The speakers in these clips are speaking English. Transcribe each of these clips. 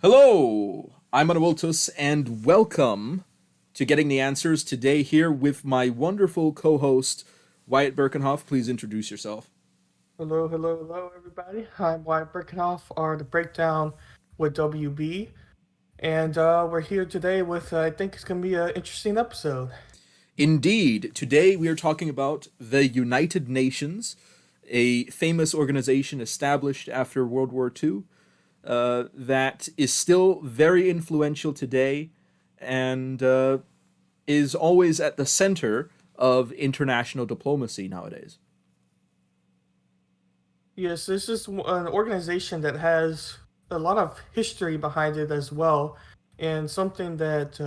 Hello, I'm Anavultus, and welcome to Getting the Answers. Today, here with my wonderful co host, Wyatt Berckenhoff. Please introduce yourself. Hello, hello, hello, everybody. I'm Wyatt Berckenhoff, or the Breakdown with WB, and we're here today with I think it's gonna be an interesting episode. Indeed, today we are talking about the United Nations, a famous organization established after World War II that is still very influential today and is always at the center of international diplomacy nowadays. Yes, this is an organization that has a lot of history behind it as well, and something that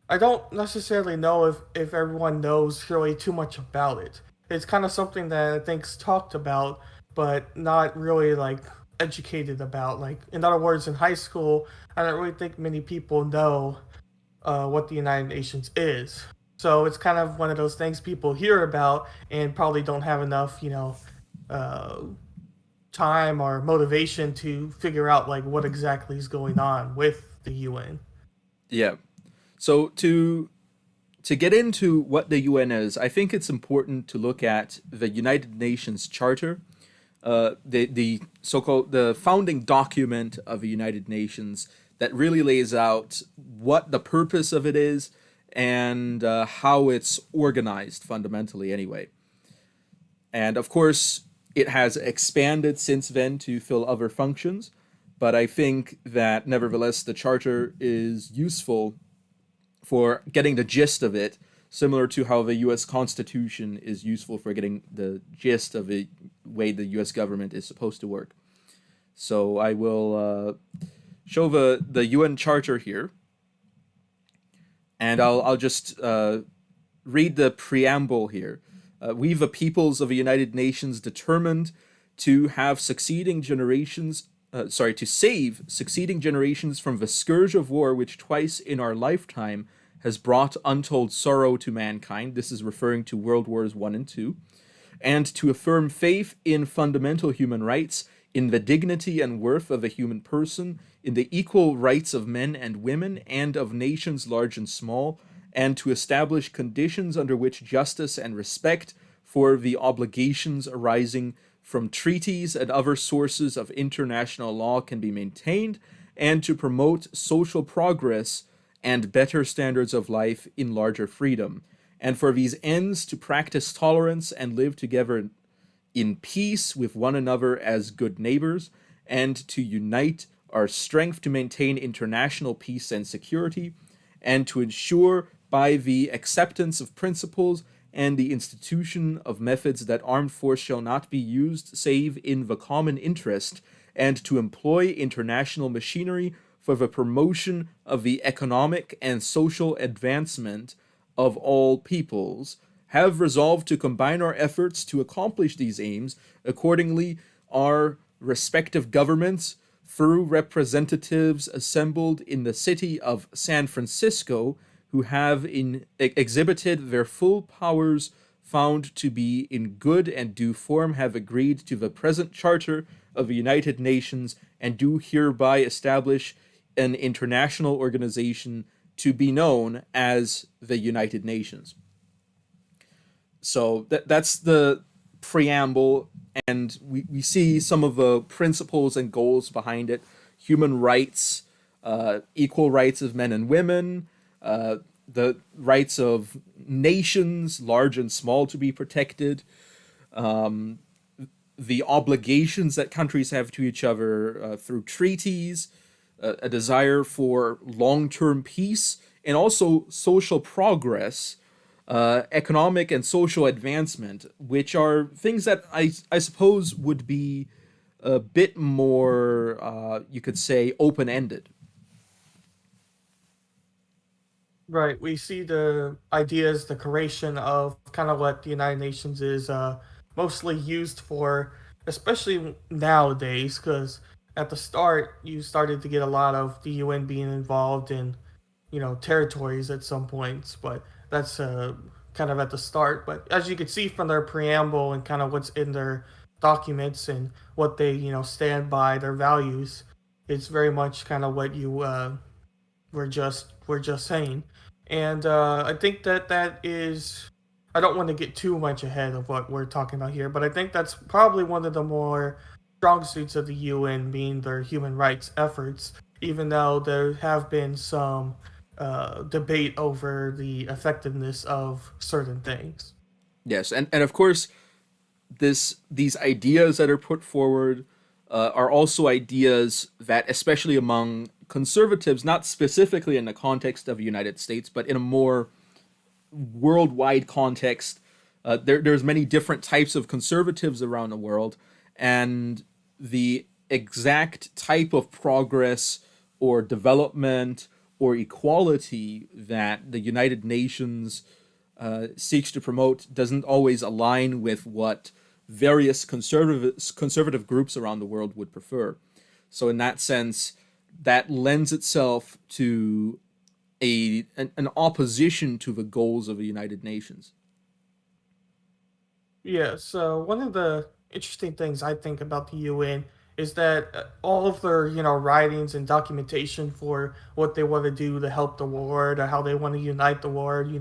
I don't necessarily know if everyone knows really too much about it. It's kind of something that I think's talked about, but not really like educated about. Like in other words, in high school, I don't really think many people know what the United Nations is. So it's kind of one of those things people hear about and probably don't have enough, uh, time or motivation to figure out like what exactly is going on with the UN. Yeah. So to get into what the UN is, I think it's important to look at the United Nations Charter, the so-called the founding document of the United Nations that really lays out what the purpose of it is and how it's organized fundamentally, anyway. And of course, it has expanded since then to fill other functions, but I think that nevertheless the charter is useful for getting the gist of it, similar to how the U.S. Constitution is useful for getting the gist of the way the U.S. government is supposed to work. So I will show the UN Charter here, and I'll just read the preamble here. We, the peoples of the United Nations, determined to have succeeding generations. To save succeeding generations from the scourge of war which twice in our lifetime has brought untold sorrow to mankind. This is referring to World Wars One and Two, and to affirm faith in fundamental human rights, in the dignity and worth of the human person, in the equal rights of men and women, and of nations large and small, and to establish conditions under which justice and respect for the obligations arising from treaties and other sources of international law can be maintained, and to promote social progress and better standards of life in larger freedom, and for these ends to practice tolerance and live together in peace with one another as good neighbors, and to unite our strength to maintain international peace and security, and to ensure by the acceptance of principles and the institution of methods that armed force shall not be used save in the common interest, and to employ international machinery for the promotion of the economic and social advancement of all peoples, have resolved to combine our efforts to accomplish these aims. Accordingly, our respective governments, through representatives assembled in the city of San Francisco, who have exhibited their full powers found to be in good and due form, have agreed to the present charter of the United Nations and do hereby establish an international organization to be known as the United Nations. So that's the preamble, and we see some of the principles and goals behind it: human rights, equal rights of men and women, the rights of nations, large and small, to be protected, the obligations that countries have to each other through treaties, a desire for long term peace, and also social progress, economic and social advancement, which are things that I suppose would be a bit more, you could say, open ended. Right. We see the ideas, the creation of kind of what the United Nations is mostly used for, especially nowadays, because at the start you started to get a lot of the UN being involved in, territories at some points, but that's kind of at the start. But as you can see from their preamble and kind of what's in their documents and what they, stand by, their values, It's very much kind of what you were just saying, and I think that that is. I don't want to get too much ahead of what we're talking about here, but I think that's probably one of the more strong suits of the UN, being their human rights efforts. Even though there have been some debate over the effectiveness of certain things. Yes, and of course, these ideas that are put forward are also ideas that, especially among conservatives, not specifically in the context of the United States, but in a more worldwide context, there's many different types of conservatives around the world, and the exact type of progress or development or equality that the United Nations seeks to promote doesn't always align with what various conservative groups around the world would prefer. So in that sense, that lends itself to an opposition to the goals of the United Nations. Yeah, so one of the interesting things I think about the UN is that all of their, writings and documentation for what they want to do to help the world or how they want to unite the world,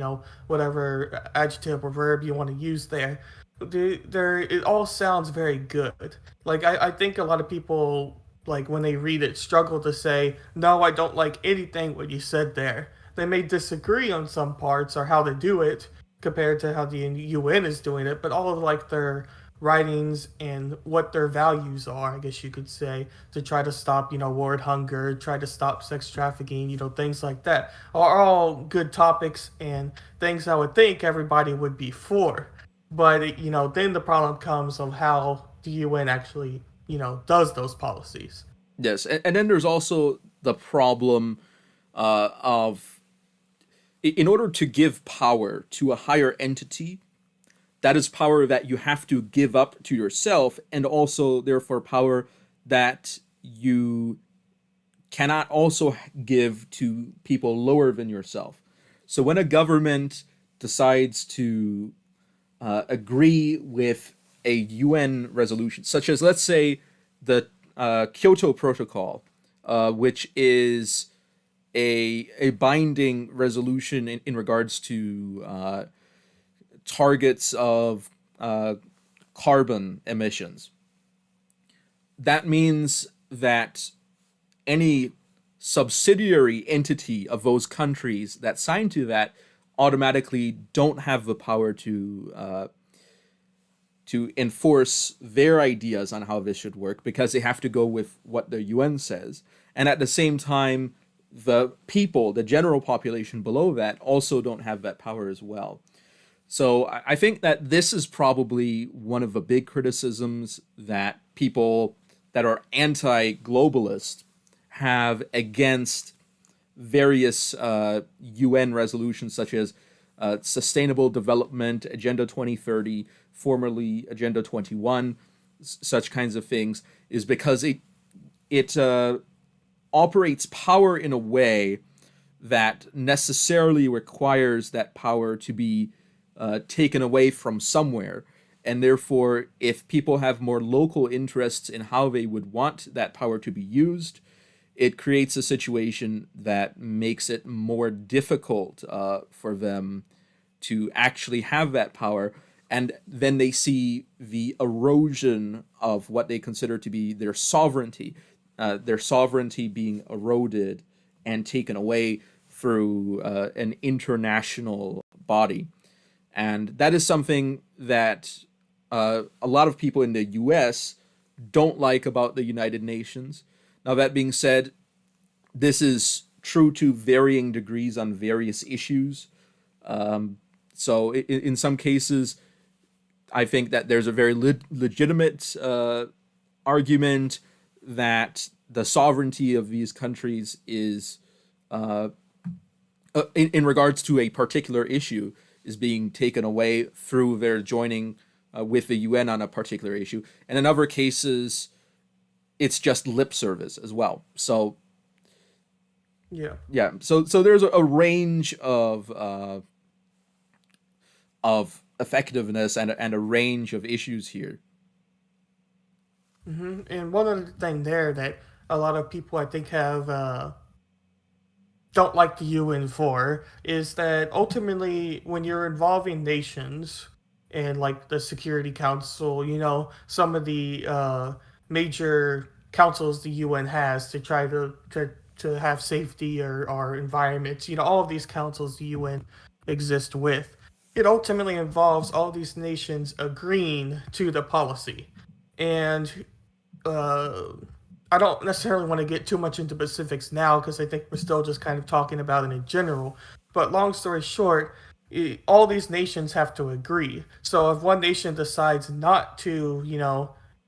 whatever adjective or verb you want to use there, it all sounds very good. Like I think a lot of people, like when they read it, struggle to say, no, I don't like anything what you said there. They may disagree on some parts or how to do it, compared to how the UN is doing it, but all of like their writings and what their values are, I guess you could say, to try to stop, world hunger, try to stop sex trafficking, things like that, are all good topics and things I would think everybody would be for. But then the problem comes of how the UN actually, does those policies. Yes, and then there's also the problem of in order to give power to a higher entity, that is power that you have to give up to yourself, and also therefore power that you cannot also give to people lower than yourself. So when a government decides to agree with a UN resolution, such as, let's say, the Kyoto Protocol, which is a binding resolution in regards to targets of carbon emissions. That means that any subsidiary entity of those countries that sign to that automatically don't have the power to enforce their ideas on how this should work, because they have to go with what the UN says. And at the same time, the people, the general population below that, also don't have that power as well. So I think that this is probably one of the big criticisms that people that are anti-globalist have against various UN resolutions, such as Sustainable Development Agenda 2030, formerly Agenda 21, such kinds of things, is because it operates power in a way that necessarily requires that power to be taken away from somewhere. And therefore, if people have more local interests in how they would want that power to be used, it creates a situation that makes it more difficult for them to actually have that power. And then they see the erosion of what they consider to be their sovereignty being eroded and taken away through an international body. And that is something that a lot of people in the US don't like about the United Nations. Now, that being said, this is true to varying degrees on various issues. So, in some cases, I think that there's a very legitimate argument that the sovereignty of these countries is, in regards to a particular issue, is being taken away through their joining with the UN on a particular issue. And in other cases, it's just lip service as well. So Yeah. yeah, so there's a range of effectiveness and a range of issues here. And one other thing there that a lot of people I think have don't like the UN for is that ultimately when you're involving nations and like the Security Council, some of the major councils the UN has to try to have safety or our environments, all of these councils the UN exist with, it ultimately involves all these nations agreeing to the policy. And uh, I don't necessarily want to get too much into specifics now because I think we're still just kind of talking about it in general. But long story short, all these nations have to agree. So if one nation decides not to,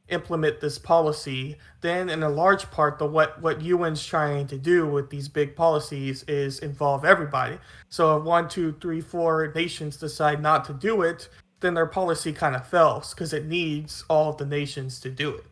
implement this policy, then in a large part, what UN's trying to do with these big policies is involve everybody. So if one, two, three, four nations decide not to do it, then their policy kind of fails because it needs all of the nations to do it.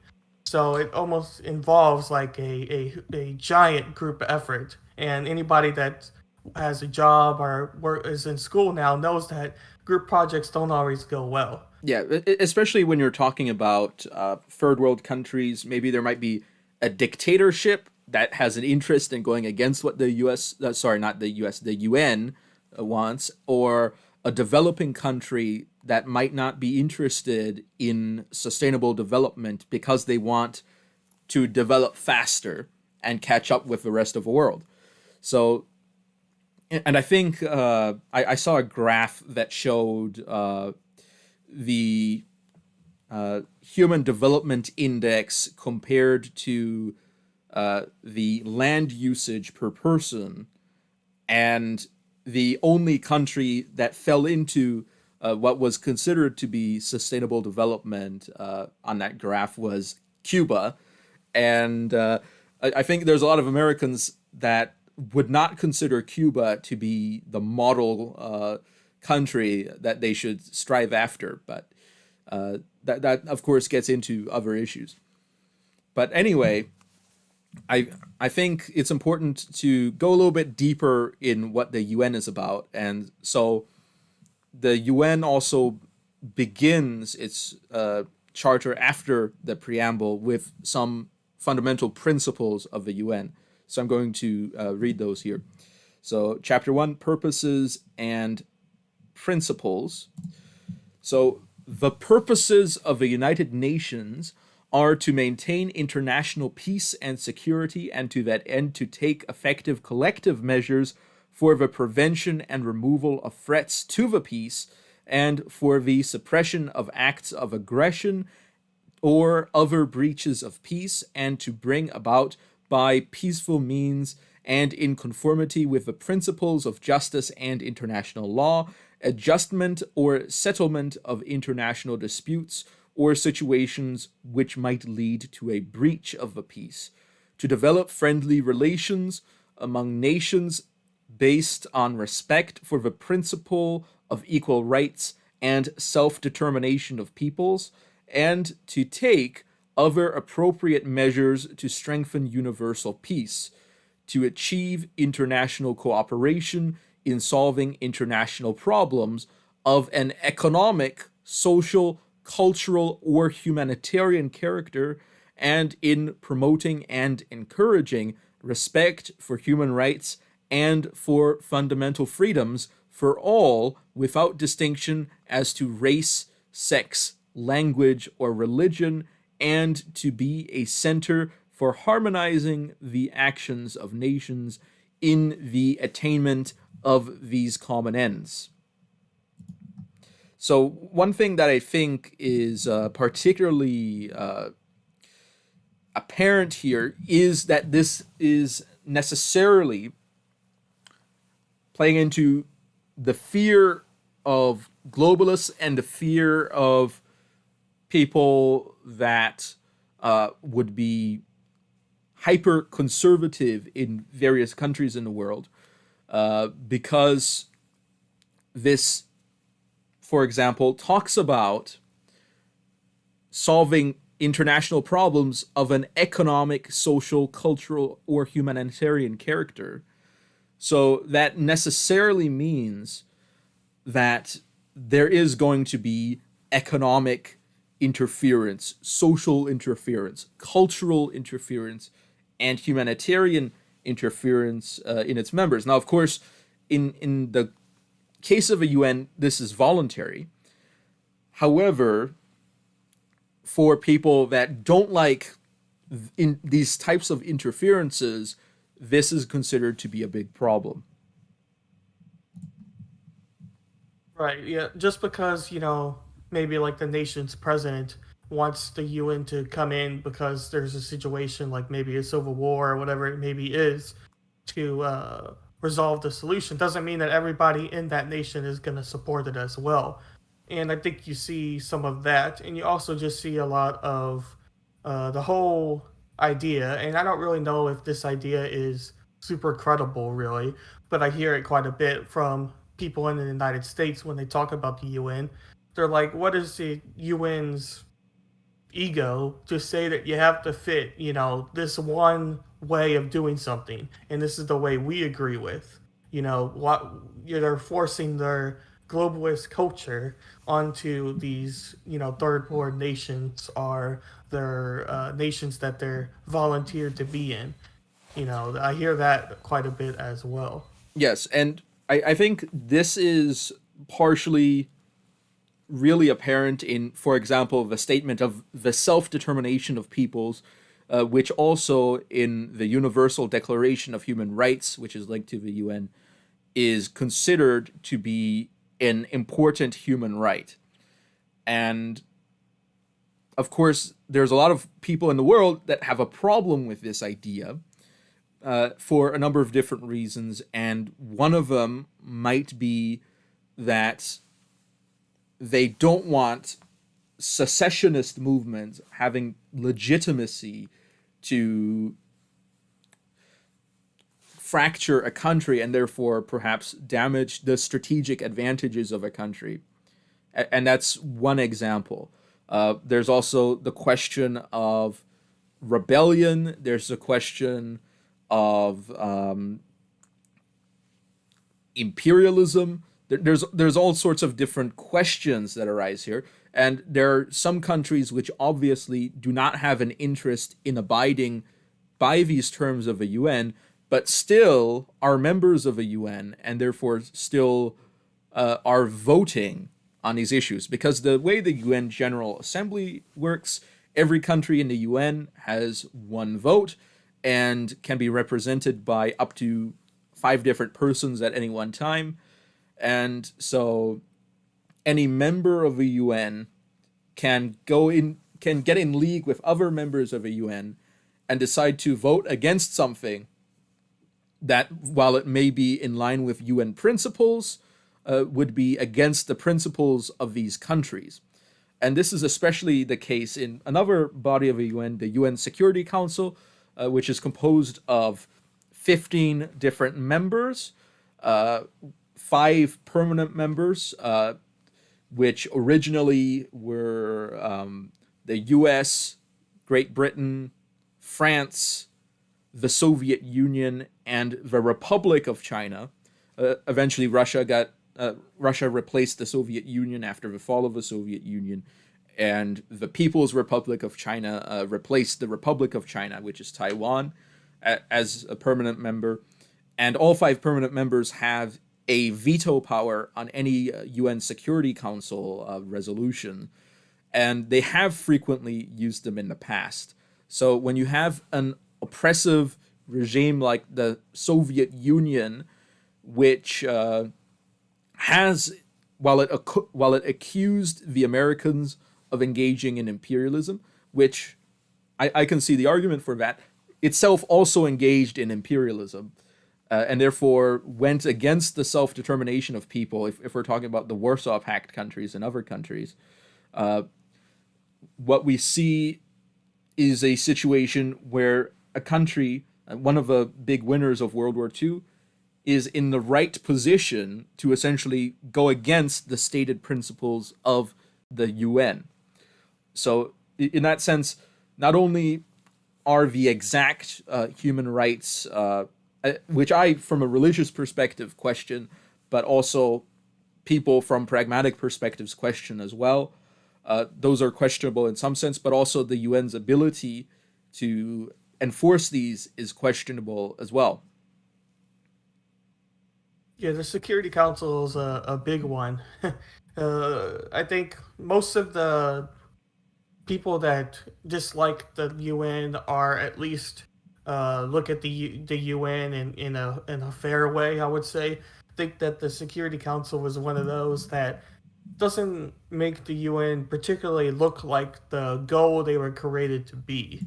So it almost involves like a giant group effort. And anybody that has a job or is in school now knows that group projects don't always go well. Yeah, especially when you're talking about third world countries, maybe there might be a dictatorship that has an interest in going against what the U.S. Sorry, not the U.S. the UN wants, or a developing country that might not be interested in sustainable development because they want to develop faster and catch up with the rest of the world. So, and I think I saw a graph that showed the Human Development Index compared to the land usage per person, and the only country that fell into what was considered to be sustainable development on that graph was Cuba. And I think there's a lot of Americans that would not consider Cuba to be the model country that they should strive after. But that of course gets into other issues. But anyway, I think it's important to go a little bit deeper in what the UN is about. And so the UN also begins its charter after the preamble with some fundamental principles of the UN. So I'm going to read those here. So, Chapter 1, Purposes and Principles. So, the purposes of the United Nations are to maintain international peace and security, and to that end to take effective collective measures for the prevention and removal of threats to the peace, and for the suppression of acts of aggression or other breaches of peace, and to bring about by peaceful means and in conformity with the principles of justice and international law, adjustment or settlement of international disputes or situations which might lead to a breach of the peace, to develop friendly relations among nations based on respect for the principle of equal rights and self-determination of peoples, and to take other appropriate measures to strengthen universal peace, to achieve international cooperation in solving international problems of an economic, social, cultural, or humanitarian character, and in promoting and encouraging respect for human rights and for fundamental freedoms for all without distinction as to race, sex, language, or religion, and to be a center for harmonizing the actions of nations in the attainment of these common ends. So, one thing that I think is particularly apparent here is that this is necessarily playing into the fear of globalists and the fear of people that would be hyper conservative in various countries in the world, because this, for example, talks about solving international problems of an economic, social, cultural, or humanitarian character. So that necessarily means that there is going to be economic interference, social interference, cultural interference, and humanitarian interference in its members. Now, of course, in the case of a UN, this is voluntary. However, for people that don't like in these types of interferences, this is considered to be a big problem. Right. Yeah. Just because, maybe like the nation's president wants the UN to come in because there's a situation like maybe a civil war or whatever it maybe is to resolve the solution doesn't mean that everybody in that nation is going to support it as well. And I think you see some of that. And you also just see a lot of the whole idea. And I don't really know if this idea is super credible, really, but I hear it quite a bit from people in the United States when they talk about the UN. They're like, what is the UN's ego to say that you have to fit, this one way of doing something, and this is the way we agree with. What they're forcing their globalist culture onto these, third world nations or their nations that they're volunteered to be in. I hear that quite a bit as well. Yes, and I think this is partially really apparent in, for example, the statement of the self determination of peoples, which also in the Universal Declaration of Human Rights, which is linked to the UN, is considered to be an important human right. And of course, there's a lot of people in the world that have a problem with this idea for a number of different reasons. And one of them might be that they don't want secessionist movements having legitimacy to fracture a country and therefore perhaps damage the strategic advantages of a country. And that's one example. There's also the question of rebellion. There's the question of imperialism. There's all sorts of different questions that arise here, and there are some countries which obviously do not have an interest in abiding by these terms of a UN, but still are members of a UN and therefore still are voting on these issues. Because the way the UN General Assembly works, every country in the UN has one vote and can be represented by up to 5 different persons at any one time. And so any member of a UN can get in league with other members of a UN and decide to vote against something that, while it may be in line with UN principles, would be against the principles of these countries. And this is especially the case in another body of a UN, the UN Security Council, which is composed of 15 different members, 5 permanent members, which originally were the US, Great Britain, France, the Soviet Union, and the Republic of China. Eventually, Russia replaced the Soviet Union after the fall of the Soviet Union, and the People's Republic of China replaced the Republic of China, which is Taiwan, as a permanent member. And all 5 permanent members have a veto power on any UN Security Council resolution, and they have frequently used them in the past. So when you have an oppressive regime like the Soviet Union, which has, while it accused the Americans of engaging in imperialism, which I can see the argument for that, itself also engaged in imperialism, and therefore went against the self-determination of people. If we're talking about the Warsaw Pact countries and other countries, what we see is a situation where a country, one of the big winners of World War II, is in the right position to essentially go against the stated principles of the UN. So in that sense, not only are the exact human rights, which I, from a religious perspective, question, but also people from pragmatic perspectives question as well. Those are questionable in some sense, but also the UN's ability to enforce these is questionable as well. Yeah, the Security Council is a big one. I think most of the people that dislike the UN are at least look at the UN in a fair way. I would say. Think that the Security Council was one of those that doesn't make the UN particularly look like the goal they were created to be.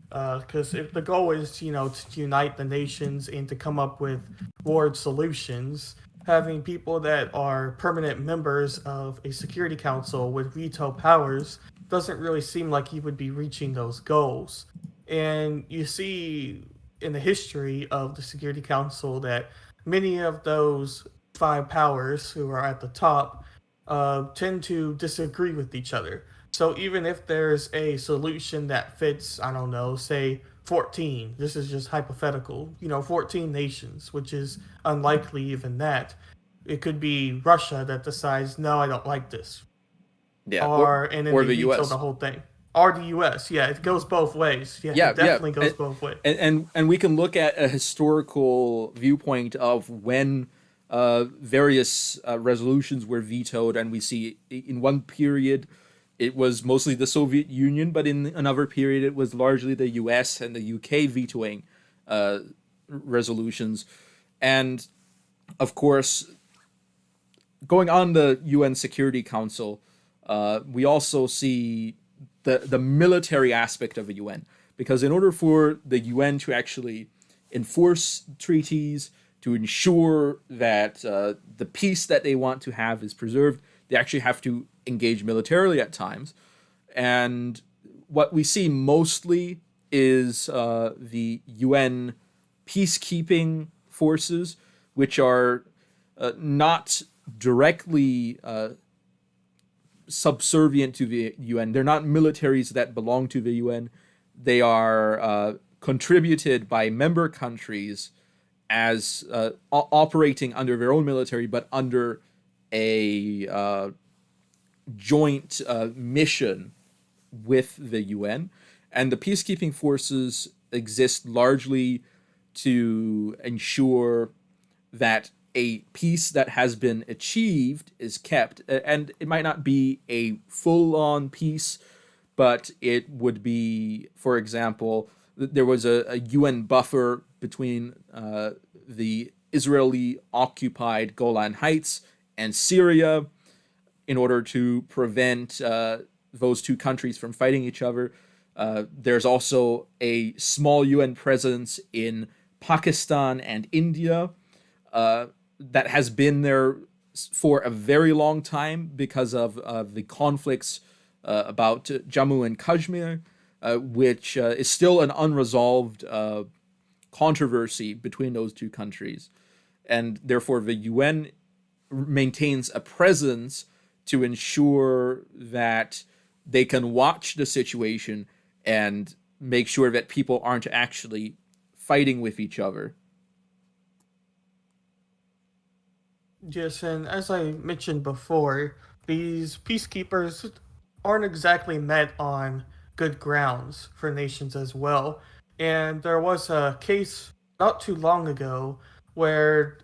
Because if the goal is, to unite the nations and to come up with world solutions, having people that are permanent members of a Security Council with veto powers doesn't really seem like you would be reaching those goals. And you see in the history of the Security Council that many of those five powers who are at the top tend to disagree with each other. So even if there's a solution that fits, I don't know, say 14, this is just hypothetical, 14 nations, which is unlikely even that. It could be Russia that decides, no, I don't like this. Yeah, And then or they the veto the U.S. whole thing. Or the US. Yeah, it goes both ways. Yeah, Yeah, it yeah, definitely goes both ways. and we can look at a historical viewpoint of when various resolutions were vetoed, and we see in one period it was mostly the Soviet Union, but in another period it was largely the U.S. and the U.K. vetoing uh, resolutions, and of course, going on the UN Security Council, we also see the military aspect of the UN, because in order for the UN to actually enforce treaties, to ensure that the peace that they want to have is preserved, they actually have to engage militarily at times. And what we see mostly is the UN peacekeeping forces, which are not directly subservient to the UN. They're not militaries that belong to the UN. They are contributed by member countries as operating under their own military, but under a joint mission with the UN. And the peacekeeping forces exist largely to ensure that a peace that has been achieved is kept. And it might not be a full on peace, but it would be, for example, there was a UN buffer between the Israeli occupied Golan Heights and Syria in order to prevent those two countries from fighting each other. There's also a small UN presence in Pakistan and India that has been there for a very long time because of the conflicts about Jammu and Kashmir, which is still an unresolved controversy between those two countries. And therefore, the UN maintains a presence to ensure that they can watch the situation and make sure that people aren't actually fighting with each other. Yes, and as I mentioned before, these peacekeepers aren't exactly met on good grounds for nations as well. And there was a case not too long ago where,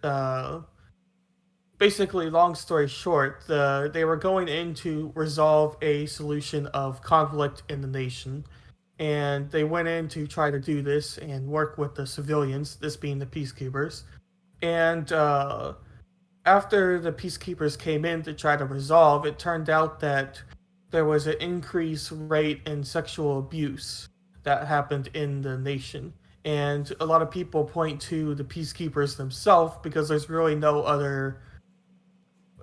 basically, long story short, they were going in to resolve a solution of conflict in the nation. And they went in to try to do this and work with the civilians, this being the peacekeepers. And after the peacekeepers came in to try to resolve, it turned out that there was an increased rate in sexual abuse that happened in the nation. And a lot of people point to the peacekeepers themselves because there's really no other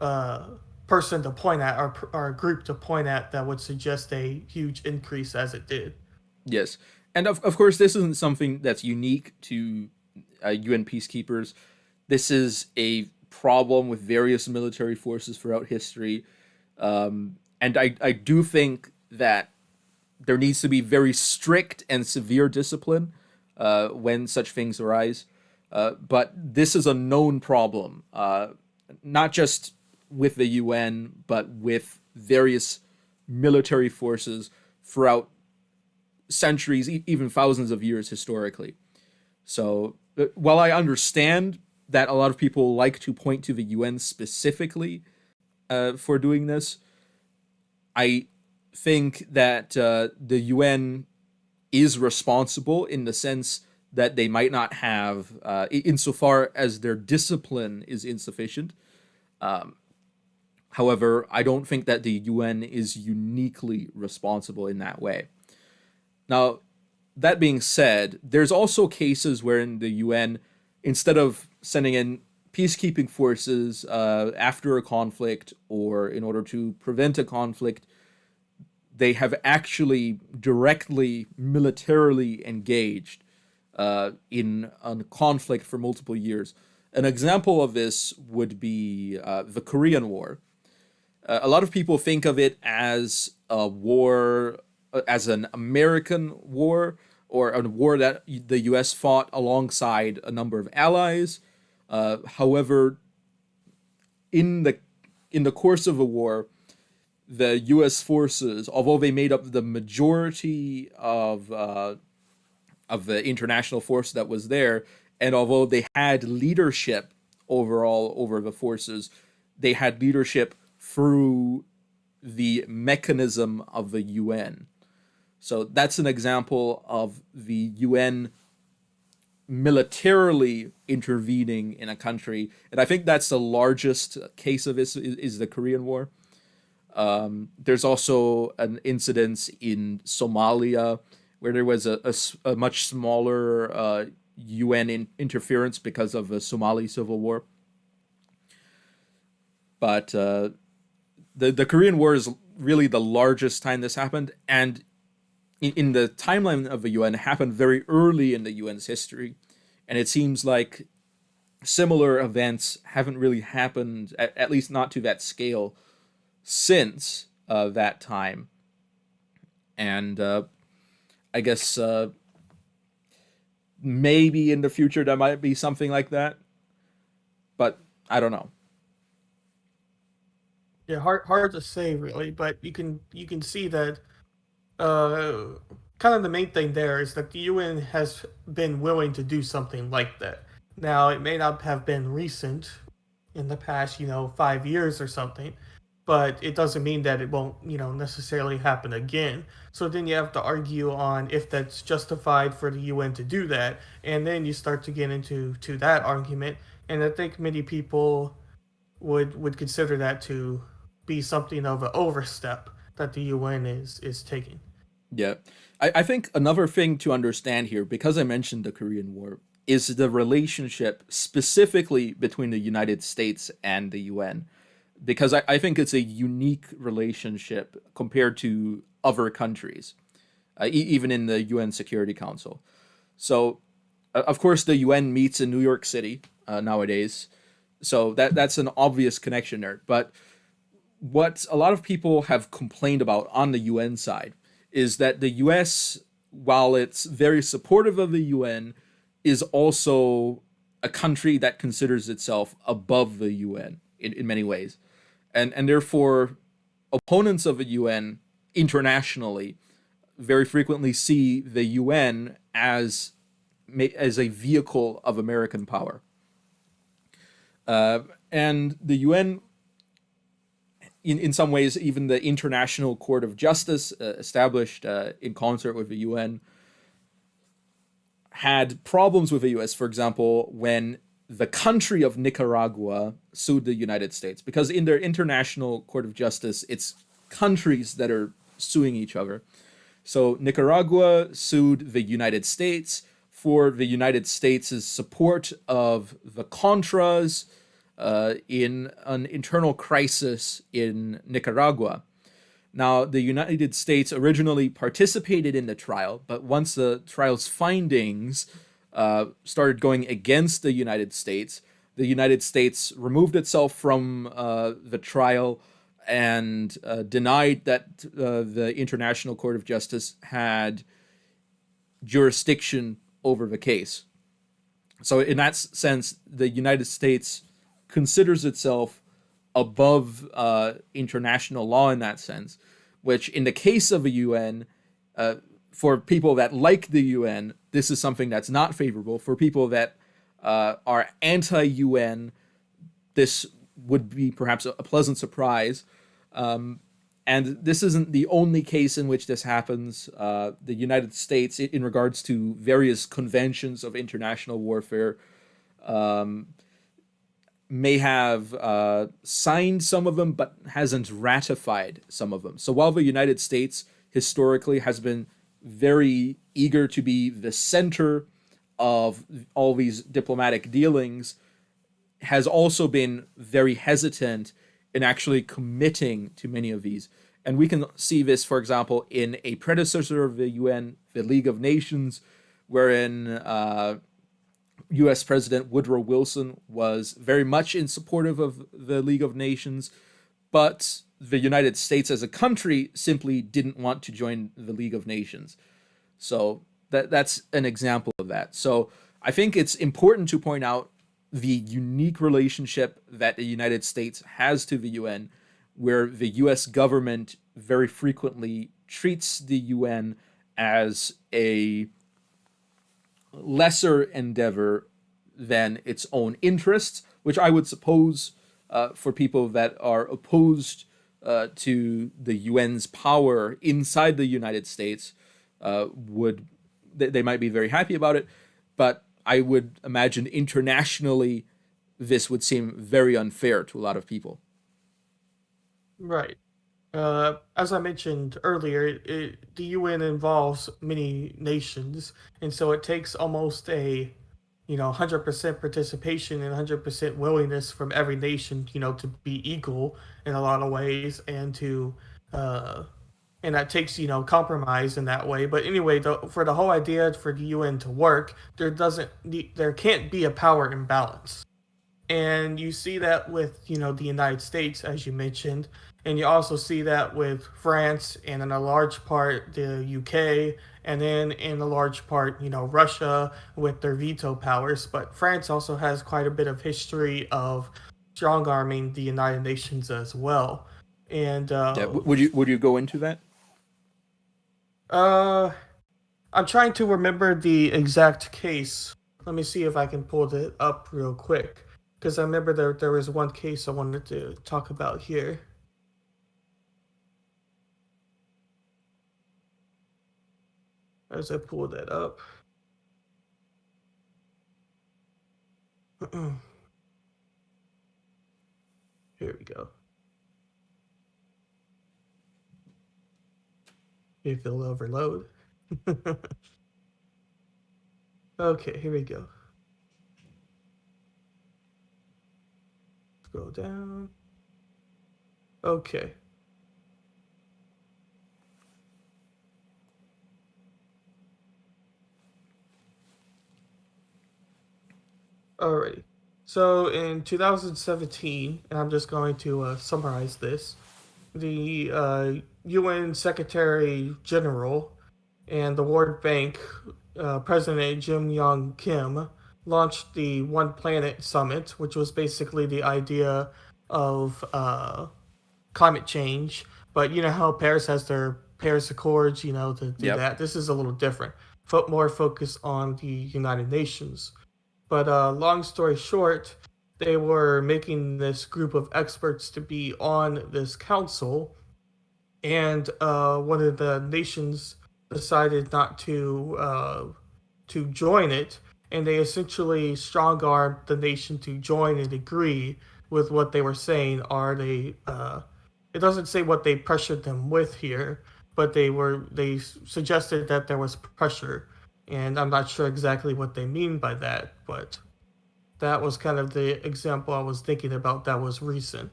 uh, person to point at or group to point at that would suggest a huge increase as it did. Yes. And of course, this isn't something that's unique to UN peacekeepers. This is a problem with various military forces throughout history. And I do think that there needs to be very strict and severe discipline when such things arise. But this is a known problem, not just with the UN, but with various military forces throughout centuries, even thousands of years historically. So while I understand that a lot of people like to point to the UN specifically for doing this, I think that the UN is responsible in the sense that they might not have, insofar as their discipline is insufficient. However, I don't think that the UN is uniquely responsible in that way. Now, that being said, there's also cases wherein the UN, instead of sending in peacekeeping forces after a conflict or in order to prevent a conflict, they have actually directly militarily engaged in a conflict for multiple years. An example of this would be the Korean War. A lot of people think of it as a war, as an American war, or a war that the U.S. fought alongside a number of allies. However, in the course of the war, the U.S. forces, although they made up the majority of the international force that was there, and although they had leadership overall over the forces, they had leadership through the mechanism of the UN. So that's an example of the UN militarily intervening in a country, and I think that's the largest case of this is the Korean War. There's also an incident in Somalia where there was a much smaller UN interference because of the Somali civil war. But the Korean War is really the largest time this happened, and in the timeline of the UN, it happened very early in the UN's history, and it seems like similar events haven't really happened, at least not to that scale, since that time. And I guess maybe in the future there might be something like that, but I don't know. Yeah, hard to say really, but you can see that uh, kind of the main thing there is that the UN has been willing to do something like that. Now, it may not have been recent in the past, 5 years or something, but it doesn't mean that it won't, necessarily happen again. So then you have to argue on if that's justified for the UN to do that, and then you start to get into that argument. And I think many people would consider that to be something of an overstep that the UN is taking. Yeah. I think another thing to understand here, because I mentioned the Korean War, is the relationship specifically between the United States and the UN. Because I think it's a unique relationship compared to other countries, even in the UN Security Council. So, of course, the UN meets in New York City nowadays. So that's an obvious connection there. But what a lot of people have complained about on the UN side is that the US, while it's very supportive of the UN, is also a country that considers itself above the UN in many ways. And therefore, opponents of the UN internationally very frequently see the UN as a vehicle of American power. And the UN, in some ways, even the International Court of Justice, established in concert with the UN, had problems with the US, for example, when the country of Nicaragua sued the United States. Because in their International Court of Justice, it's countries that are suing each other. So Nicaragua sued the United States for the United States' support of the Contras in an internal crisis in Nicaragua. Now, the United States originally participated in the trial, but once the trial's findings started going against the United States removed itself from the trial and denied that the International Court of Justice had jurisdiction over the case. So in that sense, the United States considers itself above international law in that sense, which in the case of the UN, for people that like the UN, this is something that's not favorable. For people that are anti-UN, this would be perhaps a pleasant surprise. And this isn't the only case in which this happens. The United States, in regards to various conventions of international warfare, may have signed some of them, but hasn't ratified some of them. So while the United States historically has been very eager to be the center of all these diplomatic dealings, has also been very hesitant in actually committing to many of these. And we can see this, for example, in a predecessor of the UN, the League of Nations, wherein US President Woodrow Wilson was very much in supportive of the League of Nations, but the United States as a country simply didn't want to join the League of Nations. So that's an example of that. So I think it's important to point out the unique relationship that the United States has to the UN, where the US government very frequently treats the UN as a lesser endeavor than its own interests, which I would suppose for people that are opposed to the UN's power inside the United States would they might be very happy about it, but I would imagine internationally this would seem very unfair to a lot of people. Right. As I mentioned earlier, the UN involves many nations, and so it takes almost a 100% participation and 100% willingness from every nation, to be equal in a lot of ways, and to and that takes compromise in that way. But anyway, for the whole idea for the UN to work, there can't be a power imbalance. And you see that with the United States, as you mentioned, and you also see that with France, and in a large part the UK, and then in a large part Russia with their veto powers. But France also has quite a bit of history of strong arming the United Nations as well. And Yeah, would you go into that? uh, I'm trying to remember the exact case. Let me see if I can pull it up real quick, because I remember there was one case I wanted to talk about here. As I pull that up. Here we go. If it'll overload. Okay, here we go. Scroll down. Okay. Alrighty. So in 2017, and I'm just going to summarize this, the UN Secretary General and the World Bank President Jim Yong Kim launched the One Planet Summit, which was basically the idea of climate change. But you know how Paris has their Paris Accords, to do Yep. that. This is a little different, more focused on the United Nations. But long story short, they were making this group of experts to be on this council, and one of the nations decided not to join it, and they essentially strong armed the nation to join and agree with what they were saying. Are they? It doesn't say what they pressured them with here, but they suggested that there was pressure, and I'm not sure exactly what they mean by that, but that was kind of the example I was thinking about that was recent.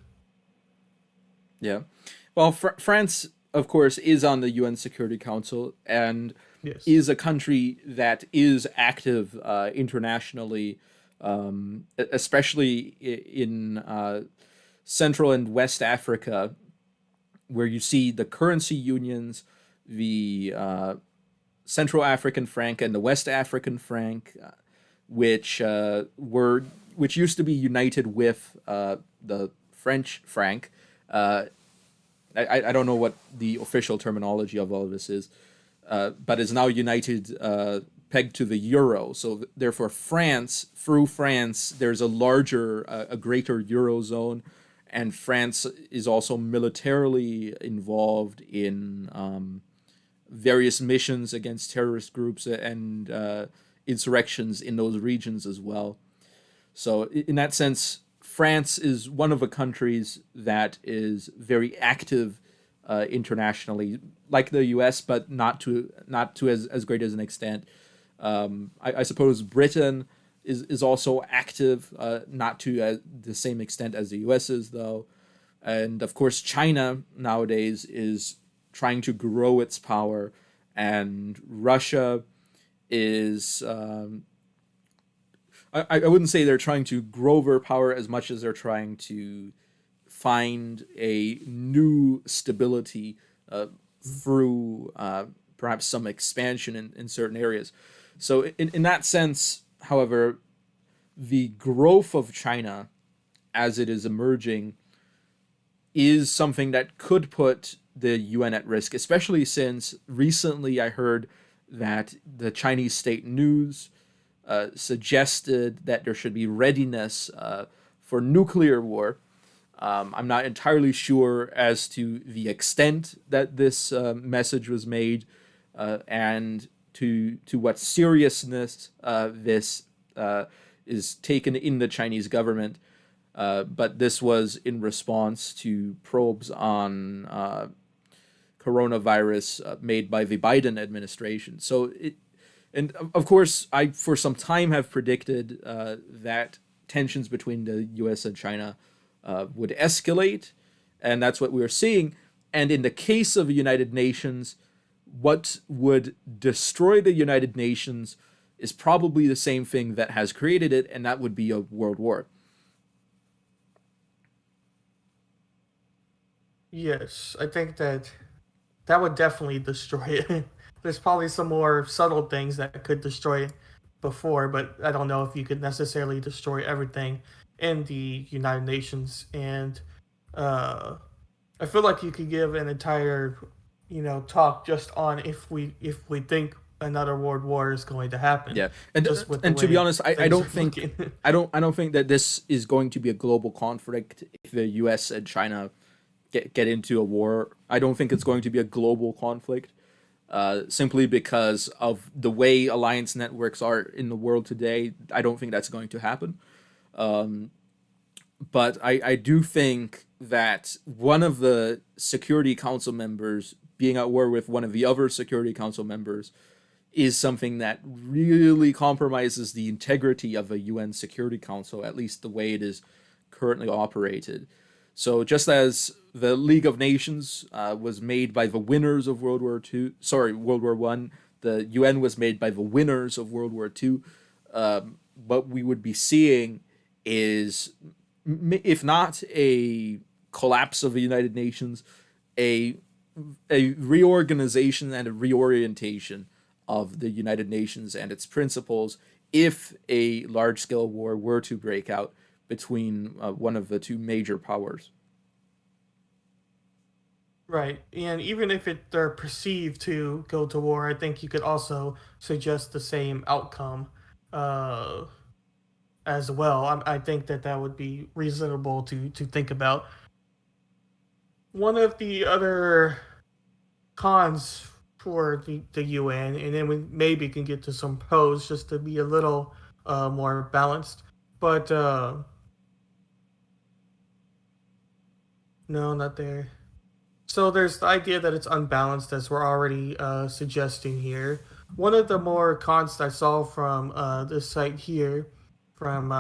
Yeah. Well, France, of course, is on the UN Security Council and Yes. is a country that is active internationally, especially in Central and West Africa, where you see the currency unions, the Central African franc and the West African franc, which which used to be united with the French franc. I don't know what the official terminology of all of this is, but is now united, pegged to the euro. So therefore, France, through France, there's a larger, a greater eurozone, and France is also militarily involved in various missions against terrorist groups and insurrections in those regions as well. So in that sense, France is one of the countries that is very active internationally, like the U.S., but not to as great as an extent. I suppose Britain is also active, not to the same extent as the U.S. is, though. And of course, China nowadays is trying to grow its power, and Russia is. I wouldn't say they're trying to grow their power as much as they're trying to find a new stability through perhaps some expansion in certain areas. So, in that sense, however, the growth of China as it is emerging is something that could put the UN at risk, especially since recently I heard that the Chinese state news suggested that there should be readiness for nuclear war. I'm not entirely sure as to the extent that this message was made, and to what seriousness this is taken in the Chinese government. But this was in response to probes on coronavirus made by the Biden administration. And of course, I for some time have predicted that tensions between the U.S. and China would escalate, and that's what we're seeing. And in the case of the United Nations, what would destroy the United Nations is probably the same thing that has created it, and that would be a world war. Yes, I think that that would definitely destroy it. There's probably some more subtle things that could destroy it before, but I don't know if you could necessarily destroy everything in the United Nations. And uh, I feel like you could give an entire, talk just on if we think another world war is going to happen, Yeah, and just with the and to be way honest, I things don't are think looking. I don't think that this is going to be a global conflict if the U.S. and China get into a war. I don't think it's going to be a global conflict, simply because of the way alliance networks are in the world today. I don't think that's going to happen. Um, but I do think that one of the Security Council members being at war with one of the other Security Council members is something that really compromises the integrity of a UN Security Council, at least the way it is currently operated. So just as the League of Nations was made by the winners of World War One, the UN was made by the winners of World War Two. What we would be seeing is, if not a collapse of the United Nations, a a reorganization and a reorientation of the United Nations and its principles if a large scale war were to break out between one of the two major powers. Right, and even if they're perceived to go to war, I think you could also suggest the same outcome uh, as well. I think that that would be reasonable to think about. One of the other cons for the UN, and then we maybe can get to some pros just to be a little more balanced. But no, not there. So there's the idea that it's unbalanced, as we're already suggesting here. One of the more cons I saw from this site here, from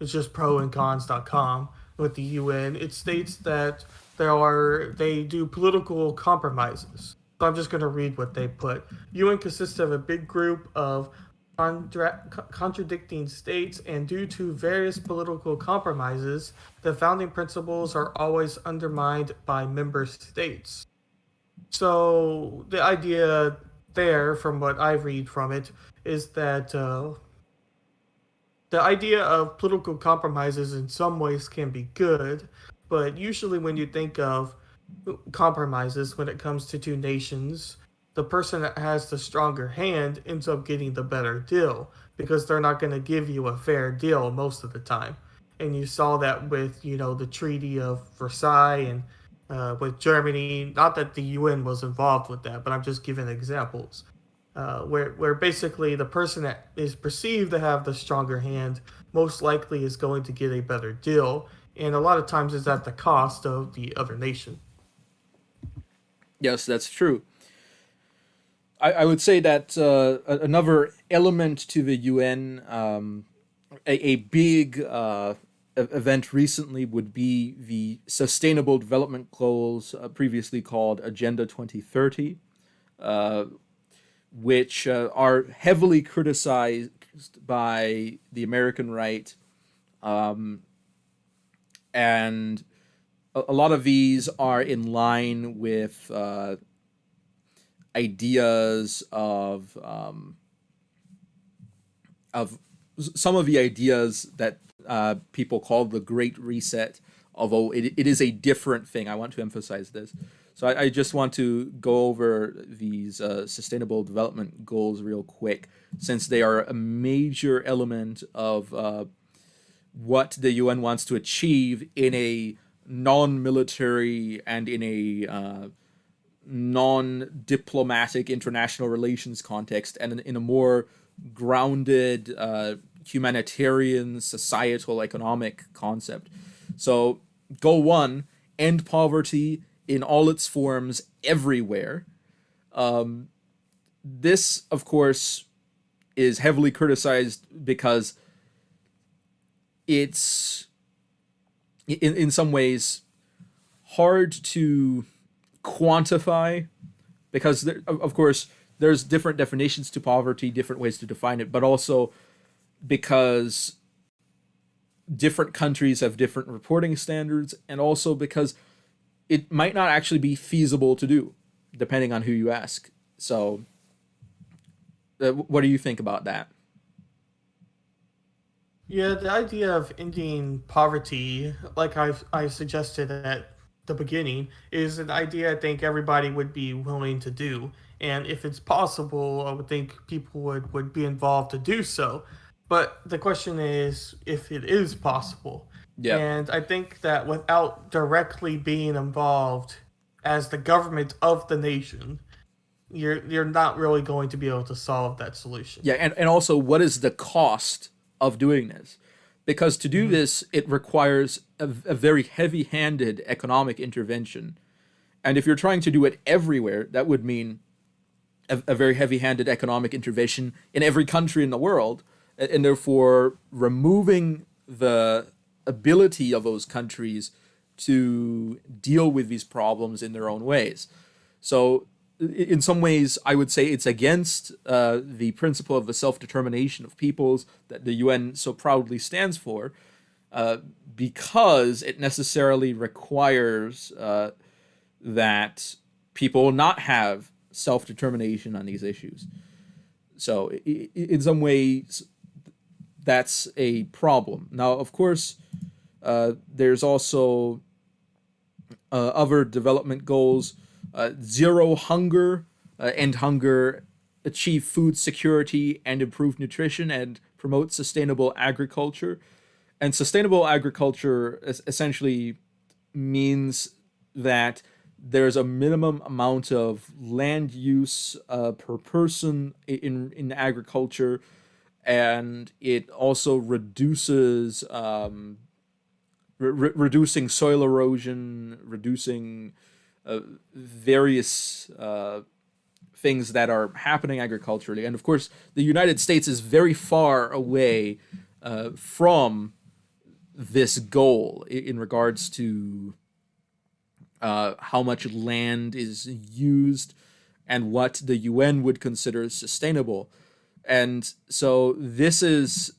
it's just proandcons.com with the UN, it states that they do political compromises. So I'm just going to read what they put. UN consists of a big group of contradicting states, and due to various political compromises, the founding principles are always undermined by member states. So the idea there, from what I read from it, is that the idea of political compromises in some ways can be good, but usually when you think of compromises when it comes to two nations, the person that has the stronger hand ends up getting the better deal because they're not going to give you a fair deal most of the time. And you saw that with, the Treaty of Versailles and with Germany. Not that the UN was involved with that, but I'm just giving examples. Where basically the person that is perceived to have the stronger hand most likely is going to get a better deal. And a lot of times it's at the cost of the other nation. Yes, that's true. I would say that another element to the UN, a big event recently would be the Sustainable Development Goals, previously called Agenda 2030, uh, which are heavily criticized by the American right. Um, and a lot of these are in line with ideas of some of the ideas that people call the Great Reset, although it is a different thing. I want to emphasize this. So I just want to go over these sustainable development goals real quick, since they are a major element of what the UN wants to achieve in a non-military and in a non-diplomatic international relations context, and in a more grounded humanitarian, societal, economic concept. So, goal one: end poverty in all its forms everywhere. Um, this, of course, is heavily criticized because it's in some ways hard to quantify, because there, of course there's different definitions to poverty, different ways to define it, but also because different countries have different reporting standards, and also because it might not actually be feasible to do depending on who you ask. So what do you think about that? Yeah, the idea of ending poverty, like I suggested at the beginning, is an idea I think everybody would be willing to do. And if it's possible, I would think people would be involved to do so. But the question is if it is possible. Yep. And I think that without directly being involved as the government of the nation, you're not really going to be able to solve that solution. Yeah, and also, what is the cost of doing this? Because to do Mm-hmm. this, it requires a very heavy handed economic intervention. And if you're trying to do it everywhere, that would mean a very heavy handed economic intervention in every country in the world, and therefore removing the ability of those countries to deal with these problems in their own ways. So, in some ways, I would say it's against the principle of the self determination of peoples that the UN so proudly stands for, uh, because it necessarily requires that people not have self determination on these issues. So, in some ways, that's a problem. Now, of course, there's also other development goals: zero hunger, end hunger, achieve food security and improve nutrition, and promote sustainable agriculture. And sustainable agriculture essentially means that there's a minimum amount of land use per person in agriculture, and it also reduces reducing soil erosion, reducing various things that are happening agriculturally. And of course, the United States is very far away from this goal in regards to how much land is used and what the UN would consider sustainable. And so this is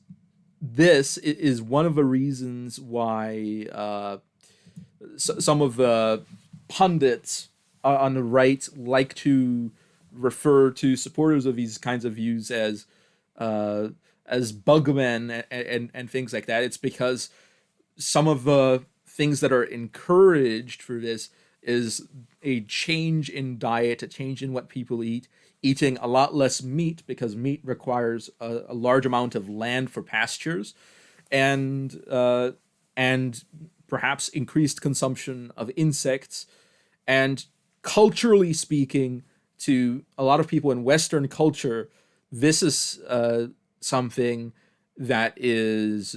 one of the reasons why some of the pundits on the right like to refer to supporters of these kinds of views as bugmen and things like that. It's because some of the things that are encouraged for this is a change in diet, a change in what people eat, eating a lot less meat because meat requires a large amount of land for pastures, and perhaps increased consumption of insects. And culturally speaking, to a lot of people in Western culture, this is something that is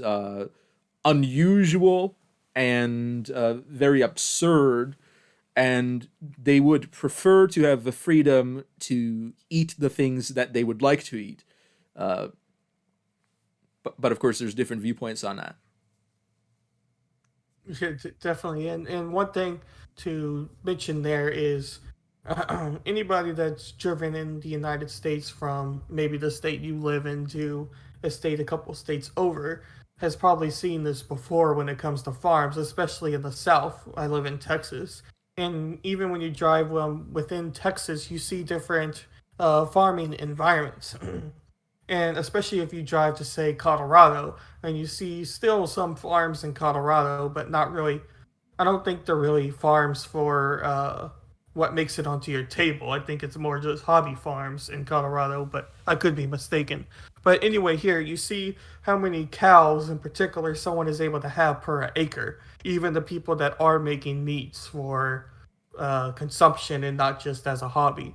unusual and very absurd, and they would prefer to have the freedom to eat the things that they would like to eat. Uh, but of course, there's different viewpoints on that. Yeah, definitely. And one thing to mention there is anybody that's driven in the United States from maybe the state you live in to a state a couple states over has probably seen this before when it comes to farms, especially in the South. I live in Texas. And even when you drive within Texas, you see different farming environments. And especially if you drive to, say, Colorado, and you see still some farms in Colorado, but not really. I don't think they're really farms for what makes it onto your table. I think it's more just hobby farms in Colorado, but I could be mistaken. But anyway, here you see how many cows in particular someone is able to have per acre. Even the people that are making meats for consumption and not just as a hobby,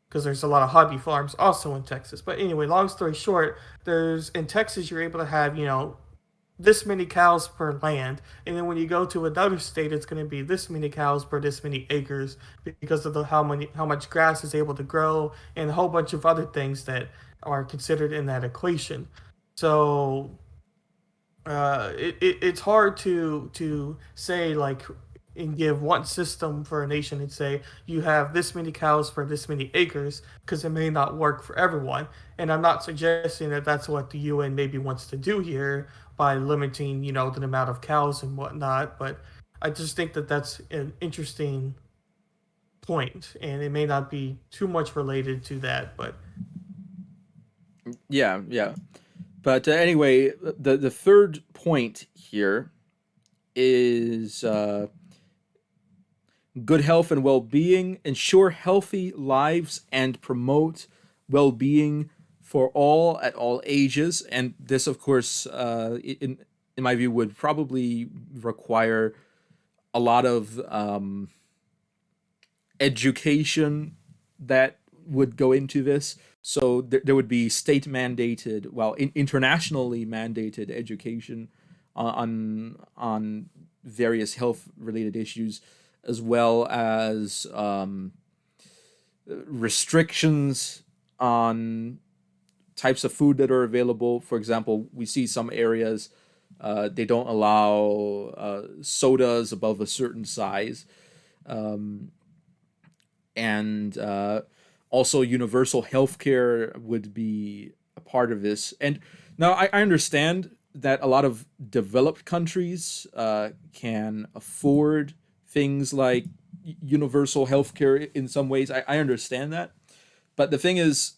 because there's a lot of hobby farms also in Texas. But anyway, long story short, there's in Texas you're able to have, this many cows per land, and then when you go to another state, it's going to be this many cows per this many acres because of the how much grass is able to grow and a whole bunch of other things that are considered in that equation. So it's hard to say like and give one system for a nation and say you have this many cows for this many acres because it may not work for everyone. And I'm not suggesting that that's what the UN maybe wants to do here by limiting the amount of cows and whatnot. But I just think that that's an interesting point, and it may not be too much related to that, but Yeah, yeah. But anyway, the third point here is good health and well-being, ensure healthy lives and promote well-being for all at all ages. And this, of course, in my view, would probably require a lot of education that would go into this. So there would be state mandated, well, internationally mandated education on various health related issues, as well as restrictions on types of food that are available. For example, we see some areas they don't allow sodas above a certain size, um, and also universal healthcare would be a part of this. And now I understand that a lot of developed countries can afford things like universal healthcare in some ways. I understand that, but the thing is,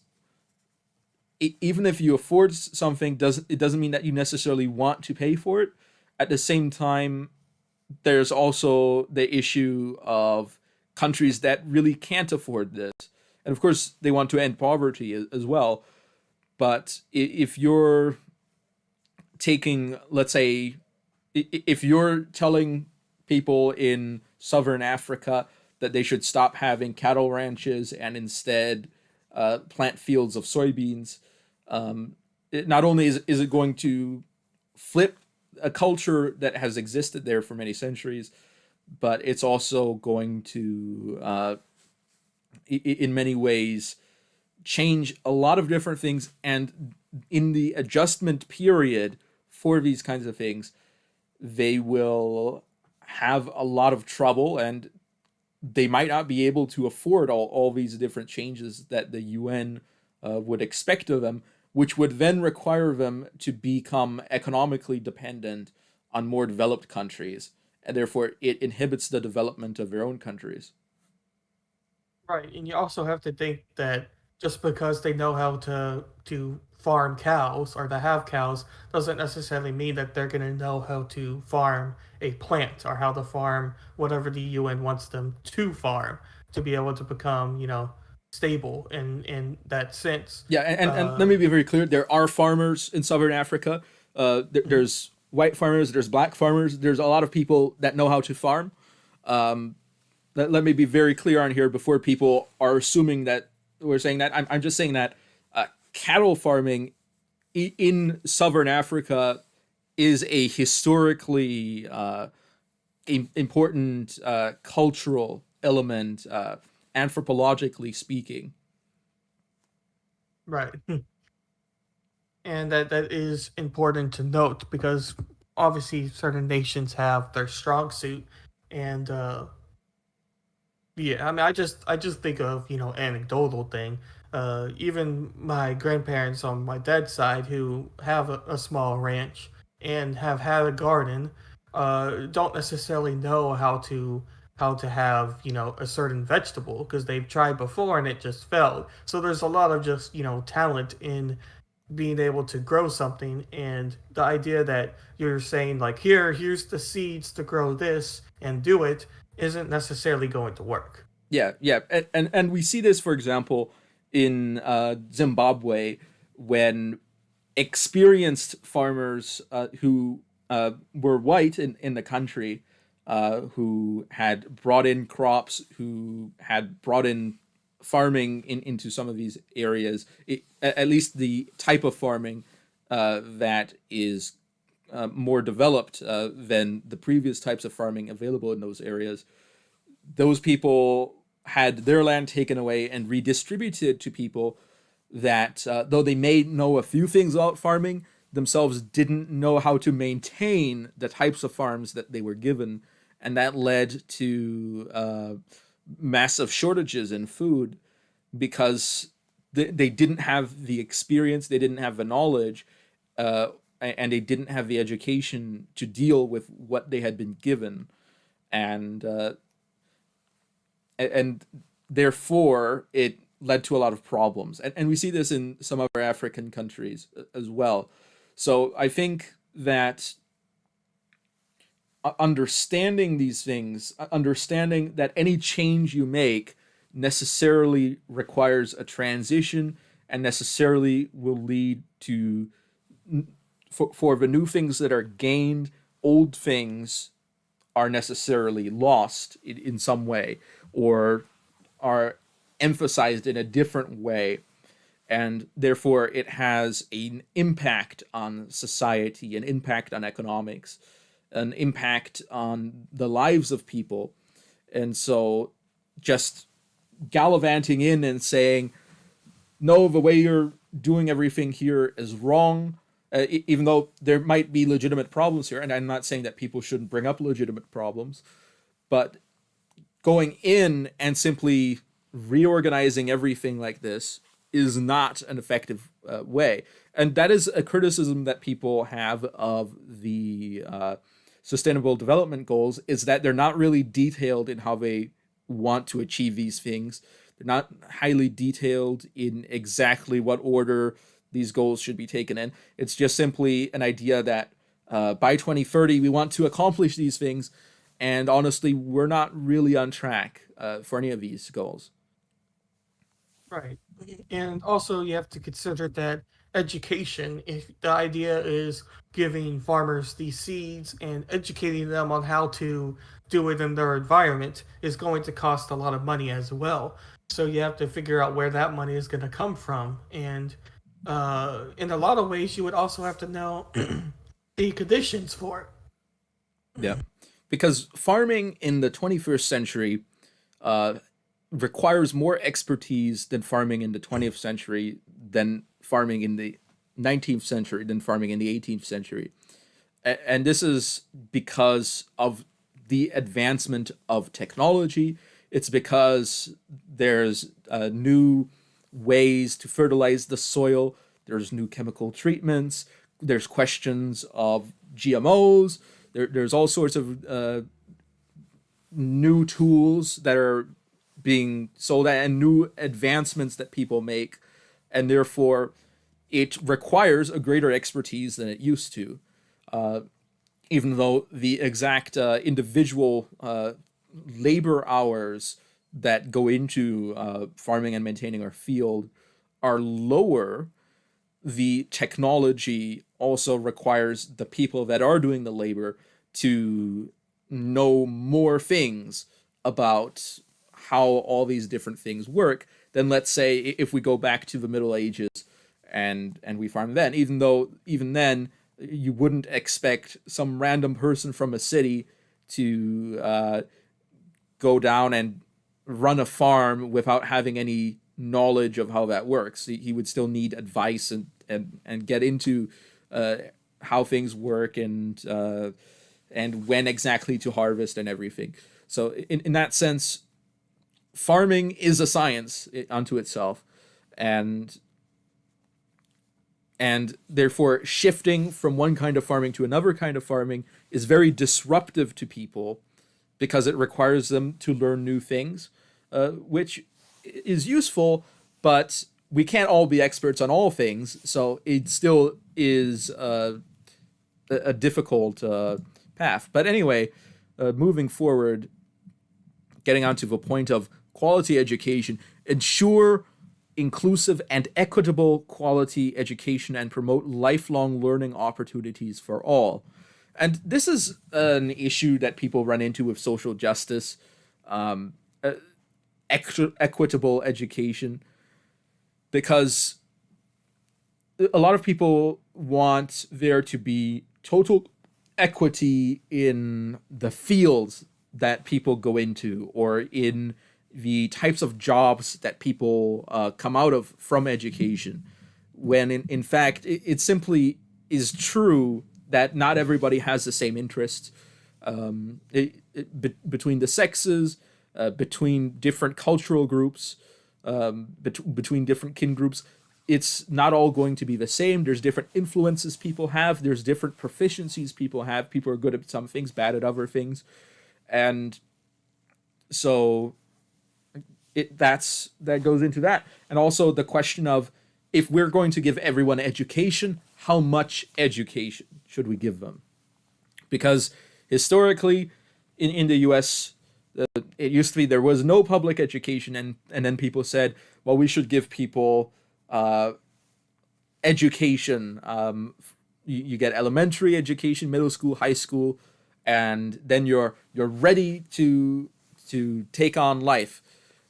even if you afford something, doesn't mean that you necessarily want to pay for it. At the same time, there's also the issue of countries that really can't afford this, and of course they want to end poverty as well. But if you're taking, let's say, if you're telling people in southern Africa that they should stop having cattle ranches and instead plant fields of soybeans, not only is it going to flip a culture that has existed there for many centuries, but it's also going to, in many ways, change a lot of different things. And in the adjustment period for these kinds of things, they will have a lot of trouble, and they might not be able to afford all these different changes that the UN would expect of them, which would then require them to become economically dependent on more developed countries, and therefore it inhibits the development of their own countries. right. And you also have to think that just because they know how to farm cows or to have cows doesn't necessarily mean that they're going to know how to farm a plant or how to farm whatever the UN wants them to farm to be able to become, stable in that sense. Yeah, and let Uh, me be very clear. There are farmers in southern Africa. There's white farmers. There's black farmers. There's a lot of people that know how to farm. Let me be very clear on here before people are assuming that we're saying that. I'm just saying that cattle farming in southern Africa is a historically important cultural element, anthropologically speaking. right. And that is important to note because obviously certain nations have their strong suit, and yeah, I mean, I just think of anecdotal thing. Even my grandparents on my dad's side who have a small ranch and have had a garden, don't necessarily know how to have a certain vegetable because they've tried before and it just failed. So there's a lot of just talent in being able to grow something, and the idea that you're saying like here's the seeds to grow this and do it isn't necessarily going to work. Yeah, yeah, and we see this, for example, in Zimbabwe when experienced farmers who were white in the country, who had brought in crops, who had brought in farming into some of these areas, at least the type of farming that is more developed than the previous types of farming available in those areas. Those people had their land taken away and redistributed to people that, though they may know a few things about farming, themselves didn't know how to maintain the types of farms that they were given. And that led to massive shortages in food because they didn't have the experience, they didn't have the knowledge, uh, and they didn't have the education to deal with what they had been given. And and therefore it led to a lot of problems, and we see this in some other African countries as well. So I think that understanding these things, understanding that any change you make necessarily requires a transition and necessarily will lead to, for the new things that are gained, old things are necessarily lost in some way or are emphasized in a different way, and therefore it has an impact on society, an impact on economics, an impact on the lives of people. And so just gallivanting in and saying, no, the way you're doing everything here is wrong, even though there might be legitimate problems here, and I'm not saying that people shouldn't bring up legitimate problems, but going in and simply reorganizing everything like this is not an effective way. And that is a criticism that people have of the sustainable development goals, is that they're not really detailed in how they want to achieve these things. They're not highly detailed in exactly what order these goals should be taken in. It's just simply an idea that by 2030 we want to accomplish these things, and honestly, we're not really on track for any of these goals. Right. And also, you have to consider that education, if the idea is giving farmers these seeds and educating them on how to do it in their environment, is going to cost a lot of money as well. So you have to figure out where that money is going to come from. And in a lot of ways, you would also have to know the conditions for Yeah, because farming in the 21st century uh, requires more expertise than farming in the 20th century, than farming in the 19th century, than farming in the 18th century. And this is because of the advancement of technology. It's because there's new ways to fertilize the soil, there's new chemical treatments, there's questions of GMOs, there's all sorts of new tools that are being sold and new advancements that people make, and therefore it requires a greater expertise than it used to. Even though the exact individual labor hours that go into farming and maintaining our field are lower, the technology also requires the people that are doing the labor to know more things about how all these different things work than, let's say, if we go back to the Middle Ages and we farm then. Even though even then you wouldn't expect some random person from a city to go down and run a farm without having any knowledge of how that works. He would still need advice and get into how things work and when exactly to harvest and everything. So in that sense, farming is a science unto itself, and therefore shifting from one kind of farming to another kind of farming is very disruptive to people because it requires them to learn new things, which is useful, but we can't all be experts on all things, so it still is a difficult path. But anyway, moving forward, getting onto the point of quality education, ensure inclusive and equitable quality education and promote lifelong learning opportunities for all. And this is an issue that people run into with social justice, um, equitable education, because a lot of people want there to be total equity in the fields that people go into or in the types of jobs that people come out of from education, when in fact it simply is true that not everybody has the same interests, between the sexes, between different cultural groups, between different kin groups. It's not all going to be the same. There's different influences people have. There's different proficiencies people have. People are good at some things, bad at other things. And so that goes into that. And also the question of, if we're going to give everyone education, how much education should we give them? Because historically, in the US, it used to be there was no public education, and then people said, well, we should give people education. You get elementary education, middle school, high school, and then you're ready to take on life.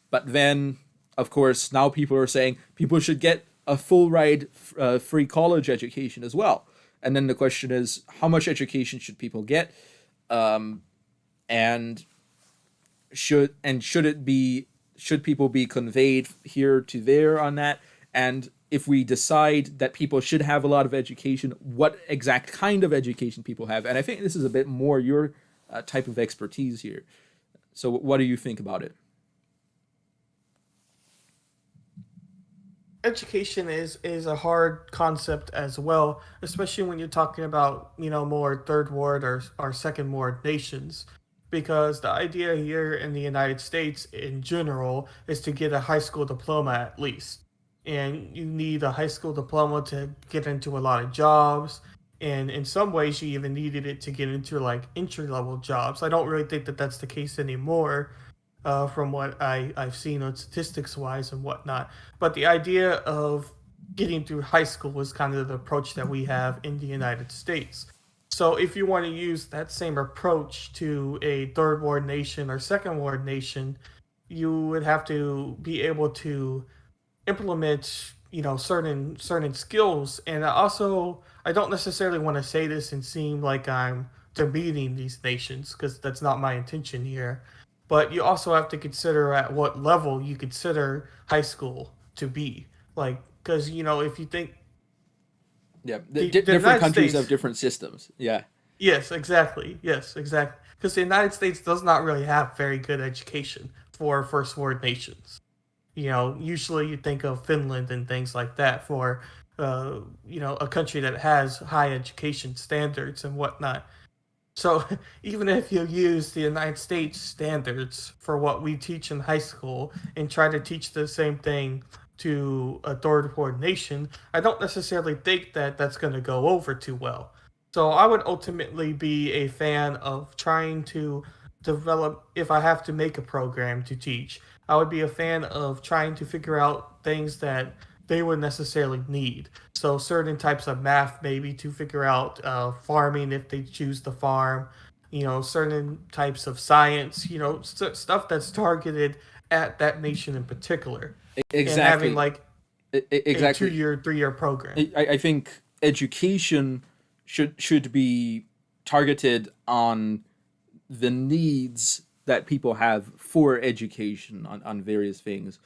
But then, of course, now people are saying people should get a full ride free college education as well. And then the question is, how much education should people get? And should people be conveyed here to there on that? And if we decide that people should have a lot of education, what exact kind of education people have? And I think this is a bit more your type of expertise here. So what do you think about it? Education is a hard concept as well, especially when you're talking about, more third world or second world nations, because the idea here in the United States in general is to get a high school diploma at least, and you need a high school diploma to get into a lot of jobs, and in some ways you even needed it to get into like entry level jobs. I don't really think that that's the case anymore, from what I've seen on statistics wise and whatnot. But the idea of getting through high school is kind of the approach that we have in the United States. So if you want to use that same approach to a third world nation or second world nation, you would have to be able to implement, certain skills. And I don't necessarily want to say this and seem like I'm demeaning these nations, because that's not my intention here. But you also have to consider at what level you consider high school to be. Like, because, if you think Yeah, the different United countries have States, different systems. Yeah, yes, exactly. Yes, exactly. Because the United States does not really have very good education for first world nations. Usually you think of Finland and things like that for, a country that has high education standards and whatnot. So even if you use the United States standards for what we teach in high school and try to teach the same thing to a third world nation, I don't necessarily think that that's going to go over too well. So I would ultimately be a fan of trying to develop, if I have to make a program to teach, I would be a fan of trying to figure out things that they would necessarily need. So certain types of math, maybe to figure out farming if they choose to farm. Certain types of science. Stuff that's targeted at that nation in particular, and having Exactly. like a Exactly. 2 year, 3 year program. I think education should be targeted on the needs that people have for education on various things.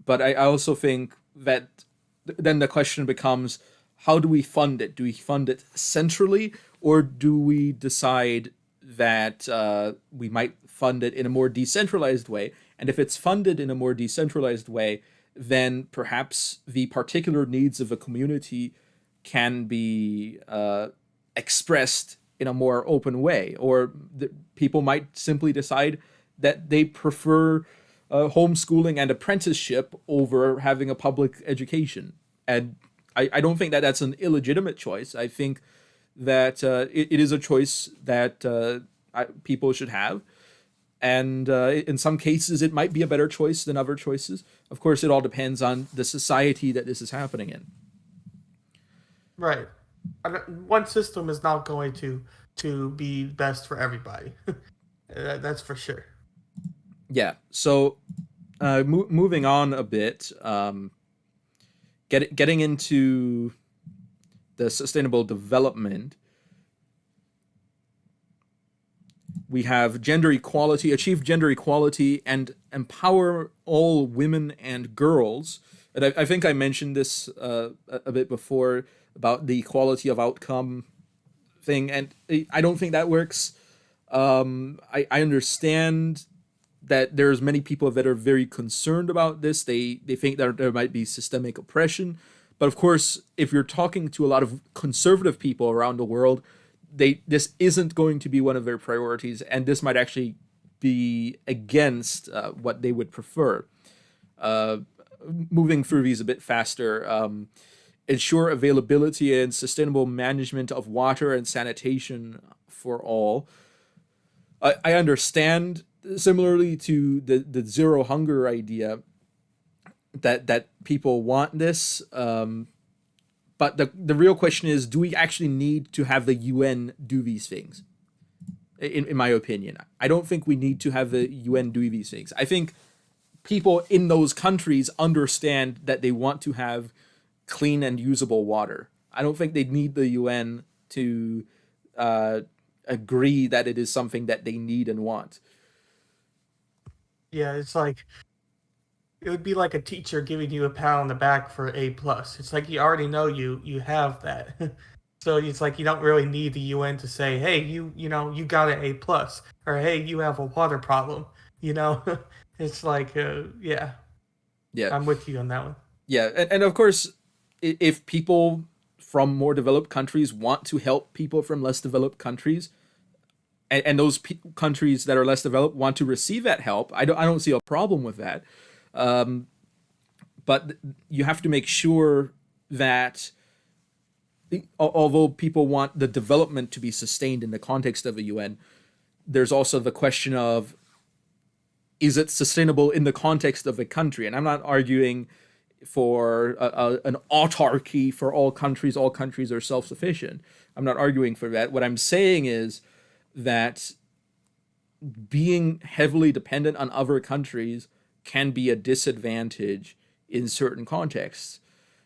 But I also think that then the question becomes, how do we fund it? Do we fund it centrally, or do we decide that we might fund it in a more decentralized way? And if it's funded in a more decentralized way, then perhaps the particular needs of a community can be expressed in a more open way, or people might simply decide that they prefer homeschooling and apprenticeship over having a public education. And I don't think that that's an illegitimate choice. I think that it is a choice that people should have. And in some cases, it might be a better choice than other choices. Of course, it all depends on the society that this is happening in. Right. One system is not going to be best for everybody. That's for sure. Yeah. So moving on a bit, getting into the sustainable development, we have gender equality, achieve gender equality, and empower all women and girls. And I think I mentioned this a bit before about the equality of outcome thing, and I don't think that works. I understand that there's many people that are very concerned about this. They think that there might be systemic oppression, but of course, if you're talking to a lot of conservative people around the world, this isn't going to be one of their priorities, and this might actually be against what they would prefer. Uh, Moving through these a bit faster. Ensure availability and sustainable management of water and sanitation for all. I understand, similarly to the zero hunger idea, that people want this. But the real question is, do we actually need to have the UN do these things? In my opinion, I don't think we need to have the UN do these things. I think people in those countries understand that they want to have clean and usable water. I don't think they need the UN to uh, agree that it is something that they need and want. Yeah, it's like it would be like a teacher giving you a pat on the back for A+. It's like you already know you have that. So it's like you don't really need the UN to say, "Hey, you got an A+," or "Hey, you have a water problem." You know, it's like yeah, Yeah, I'm with you on that one. yeah, and of course, if people from more developed countries want to help people from less developed countries, and those countries that are less developed want to receive that help, I don't see a problem with that. Um, but you have to make sure that although people want the development to be sustained in the context of the UN, there's also the question of, is it sustainable in the context of a country? And I'm not arguing for an autarky for all countries are self-sufficient. I'm not arguing for that. What I'm saying is that being heavily dependent on other countries can be a disadvantage in certain contexts.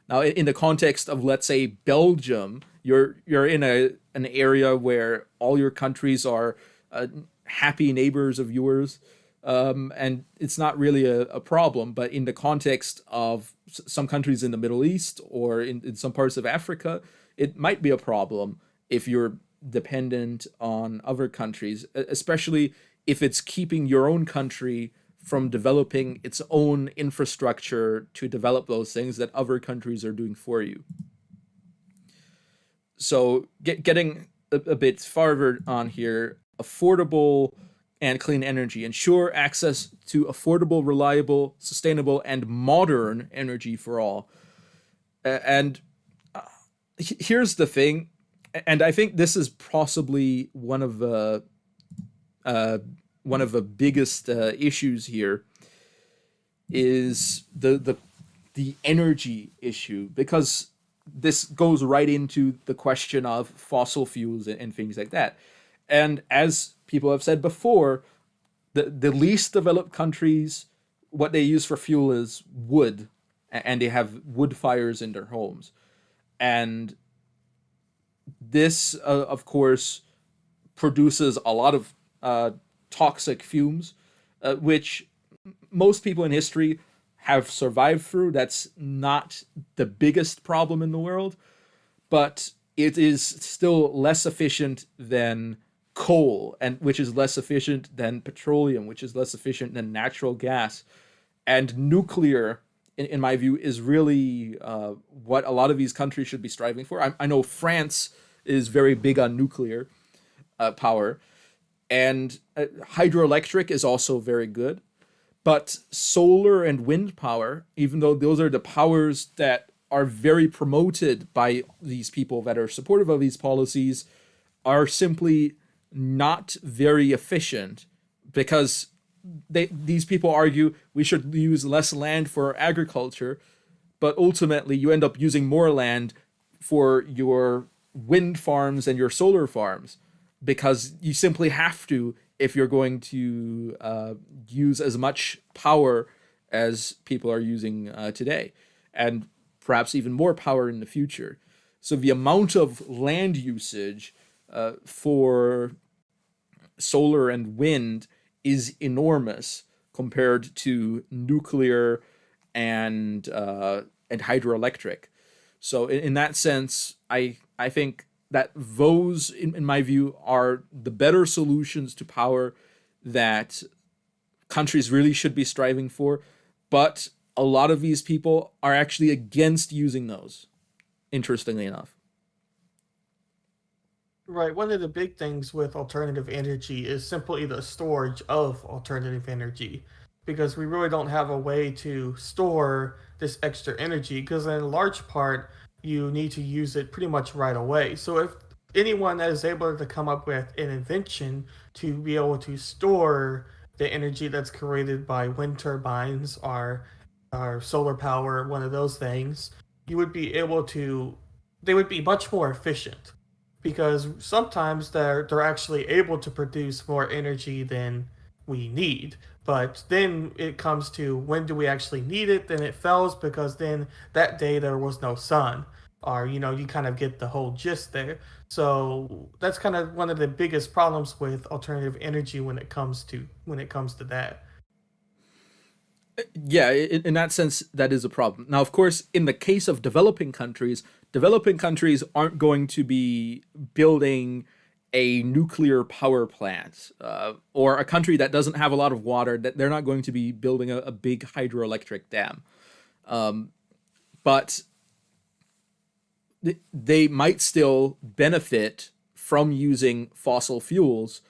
Now, in the context of, let's say, Belgium, you're in an area where all your countries are happy neighbors of yours, and it's not really a problem. But in the context of some countries in the Middle East or in some parts of Africa, it might be a problem if you're dependent on other countries, especially if it's keeping your own country from developing its own infrastructure to develop those things that other countries are doing for you. So getting a bit farther on here, affordable and clean energy. Ensure access to affordable, reliable, sustainable, and modern energy for all. And here's the thing, and I think this is possibly uh, one of the biggest issues here is the energy issue, because this goes right into the question of fossil fuels and things like that. And as people have said before, the least developed countries, what they use for fuel is wood, and they have wood fires in their homes. And this, of course, produces a lot of toxic fumes, which most people in history have survived through. That's not the biggest problem in the world, but it is still less efficient than coal, and which is less efficient than petroleum, which is less efficient than natural gas. And nuclear, in my view, is really what a lot of these countries should be striving for. I know France is very big on nuclear power, and hydroelectric is also very good. But solar and wind power, even though those are the powers that are very promoted by these people that are supportive of these policies, are simply not very efficient, because these people argue we should use less land for agriculture, but ultimately you end up using more land for your wind farms and your solar farms, because you simply have to if you're going to use as much power as people are using today, and perhaps even more power in the future. So the amount of land usage for solar and wind is enormous compared to nuclear and hydroelectric. So in that sense, I think that those, in my view, are the better solutions to power that countries really should be striving for. But a lot of these people are actually against using those, interestingly enough. Right. One of the big things with alternative energy is simply the storage of alternative energy, because we really don't have a way to store this extra energy, because in large part you need to use it pretty much right away. So if anyone that is able to come up with an invention to be able to store the energy that's created by wind turbines or solar power, one of those things, you would be able to, they would be much more efficient, because sometimes they're actually able to produce more energy than we need. But then it comes to when do we actually need it? Then it fails, because then that day there was no sun, or you kind of get the whole gist there. So that's kind of one of the biggest problems with alternative energy when it comes to that. Yeah, in that sense, that is a problem. Now, of course, in the case of developing countries aren't going to be building a nuclear power plant, or a country that doesn't have a lot of water, that they're not going to be building a big hydroelectric dam. But they might still benefit from using fossil fuels,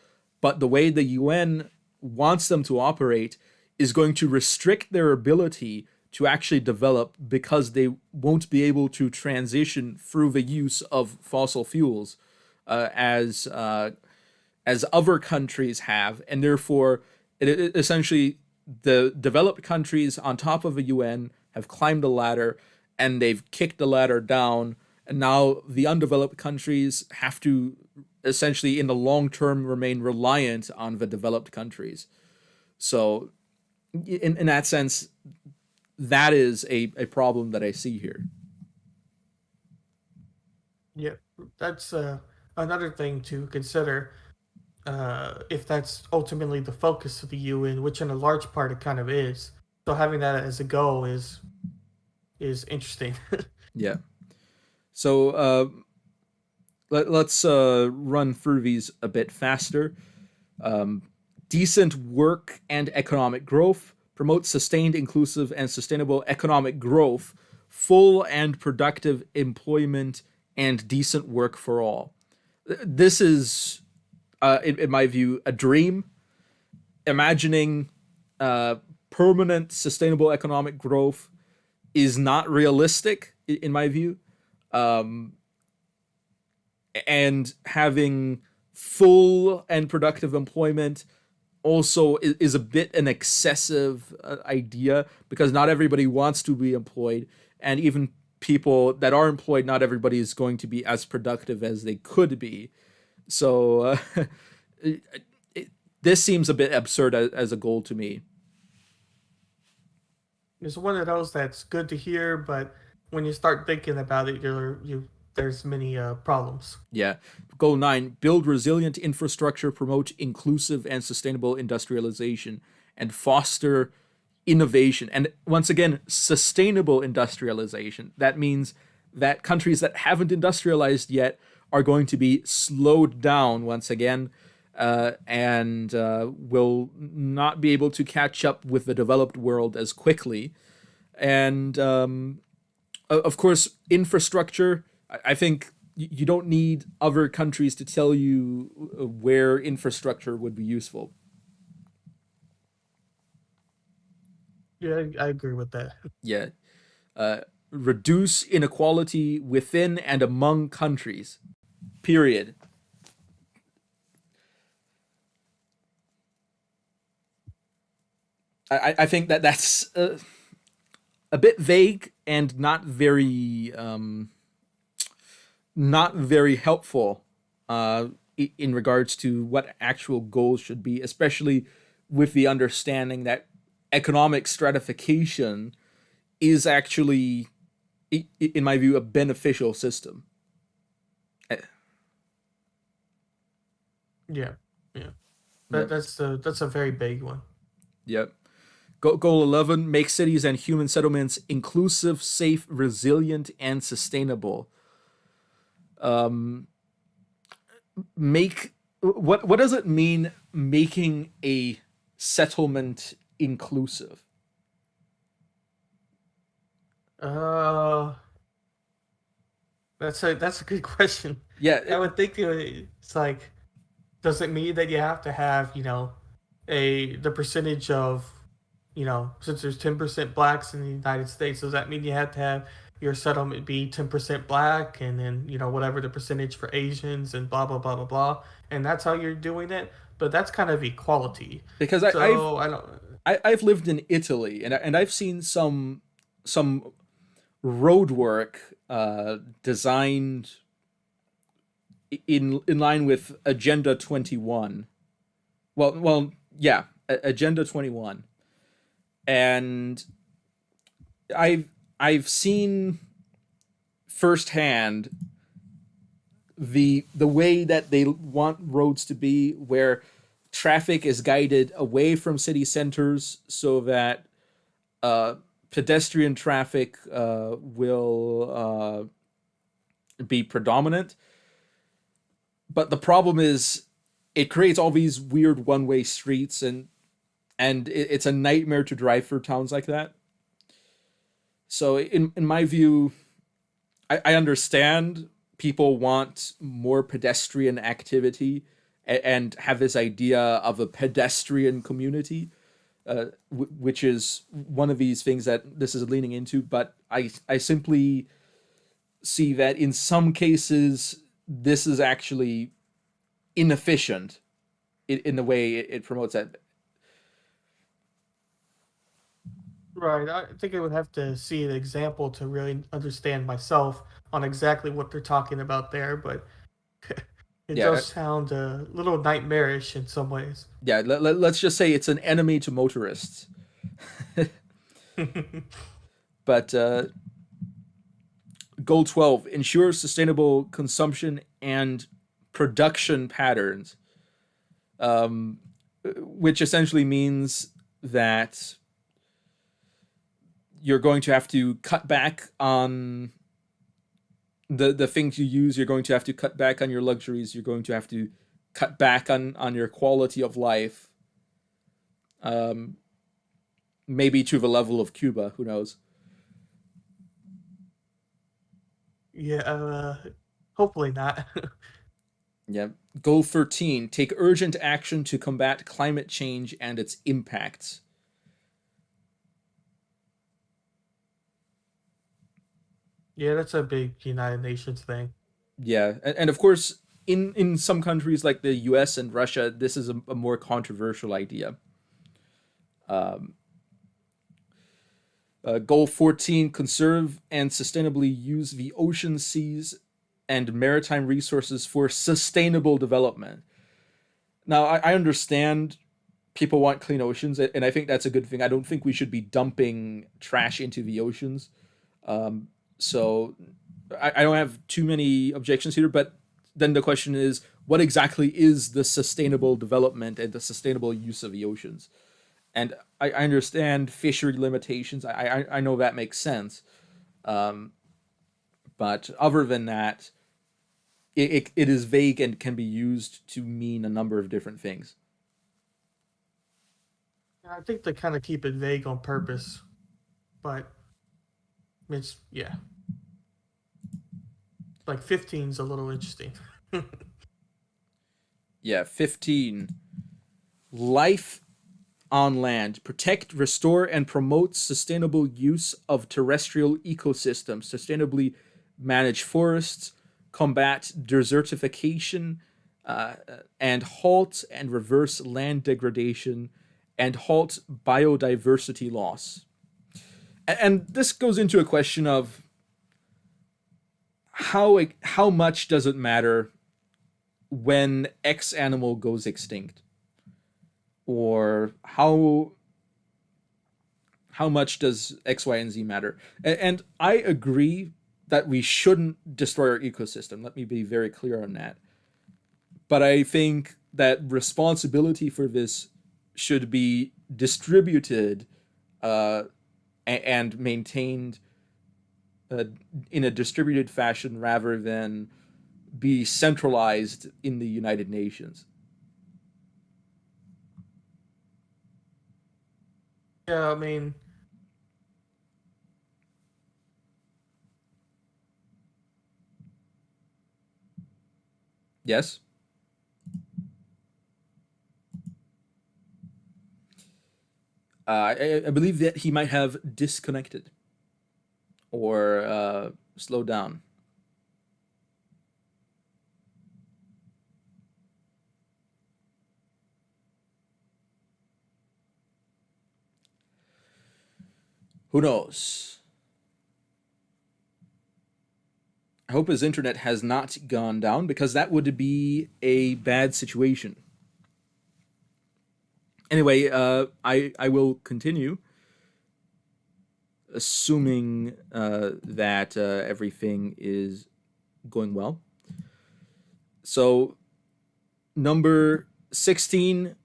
but the way the UN wants them to operate is going to restrict their ability to actually develop, because they won't be able to transition through the use of fossil fuels as other countries have, and therefore essentially the developed countries on top of the UN have climbed the ladder, and they've kicked the ladder down, and now the undeveloped countries have to essentially in the long term remain reliant on the developed countries. So in that sense, that is a problem that I see here. Yeah, that's another thing to consider, if that's ultimately the focus of the UN, which in a large part it kind of is. So having that as a goal is interesting. Yeah. So let's run through these a bit faster. Decent work and economic growth, promote sustained, inclusive, and sustainable economic growth, full and productive employment, and decent work for all. This is, in my view, a dream. Imagining uh, permanent, sustainable economic growth is not realistic, in my view. Um, and having full and productive employment also is a bit an excessive idea, because not everybody wants to be employed, and even people that are employed, not everybody is going to be as productive as they could be. So it, this seems a bit absurd as a goal to me. It's one of those that's good to hear, but when you start thinking about it, there's many problems. Yeah. Goal 9: build resilient infrastructure, promote inclusive and sustainable industrialization, and foster innovation. And once again, sustainable industrialization. That means that countries that haven't industrialized yet are going to be slowed down once again, and will not be able to catch up with the developed world as quickly. And of course, infrastructure. I think you don't need other countries to tell you where infrastructure would be useful. Yeah, I agree with that. Yeah. Uh, reduce inequality within and among countries. Period. I think that that's a bit vague and not very helpful in regards to what actual goals should be, especially with the understanding that economic stratification is actually, in my view, a beneficial system. Uh, Yeah, yeah. Yep. That's a very big one. Yep. Goal 11: make cities and human settlements inclusive, safe, resilient, and sustainable. Um, make what does it mean making a settlement inclusive? Uh, that's a good question. Yeah, I would think it's like, does it mean that you have to have, a the percentage of, since there's 10% blacks in the United States, does that mean you have to have your settlement be 10% black, and then whatever the percentage for Asians and blah blah blah blah blah, and that's how you're doing it? But that's kind of equality. because So I don't. I've lived in Italy, and I've seen some road work designed in line with Agenda 21. Yeah, Agenda 21. And I've I've seen firsthand the way that they want roads to be, where traffic is guided away from city centers so that uh, pedestrian traffic will be predominant. But the problem is, it creates all these weird one-way streets, and it's a nightmare to drive through towns like that. So in my view, I understand people want more pedestrian activity, and have this idea of a pedestrian community, which is one of these things that this is leaning into. But I simply see that in some cases this is actually inefficient in the way it promotes that. Right. I think I would have to see an example to really understand myself on exactly what they're talking about there, but it Yeah, does sound a little nightmarish in some ways. yeah. Let's just say it's an enemy to motorists. But goal 12: ensure sustainable consumption and production patterns, um, which essentially means that you're going to have to cut back on the things you use. You're going to have to cut back on your luxuries. You're going to have to cut back on your quality of life. Um, maybe to the level of Cuba. Who knows? Yeah, hopefully not. Yeah. Goal 13, take urgent action to combat climate change and its impacts. Yeah, that's a big United Nations thing. Yeah, and of course, in some countries like the U.S. and Russia, this is a more controversial idea. Um, Goal 14, conserve and sustainably use the ocean, seas, and maritime resources for sustainable development. Now, I understand people want clean oceans, and I think that's a good thing. I don't think we should be dumping trash into the oceans. Um, so I don't have too many objections here, but then the question is, what exactly is the sustainable development and the sustainable use of the oceans? And I understand fishery limitations. I know that makes sense. Um, but other than that, it is vague and can be used to mean a number of different things. I think they kind of keep it vague on purpose, but it's yeah, like 15 is a little interesting. Yeah, 15. Life on land. Protect, restore, and promote sustainable use of terrestrial ecosystems. Sustainably manage forests. Combat desertification. Uh, and halt and reverse land degradation. And halt biodiversity loss. And this goes into a question of how much does it matter when X animal goes extinct, or how much does X, Y, and Z matter? And I agree that we shouldn't destroy our ecosystem. Let me be very clear on that. But I think that responsibility for this should be distributed uh, and maintained uh, in a distributed fashion rather than be centralized in the United Nations. Yeah, I mean, Yes? I believe that he might have disconnected or slowed down. Who knows? I hope his internet has not gone down because that would be a bad situation. Anyway, I will continue, assuming that everything is going well. So, number 16,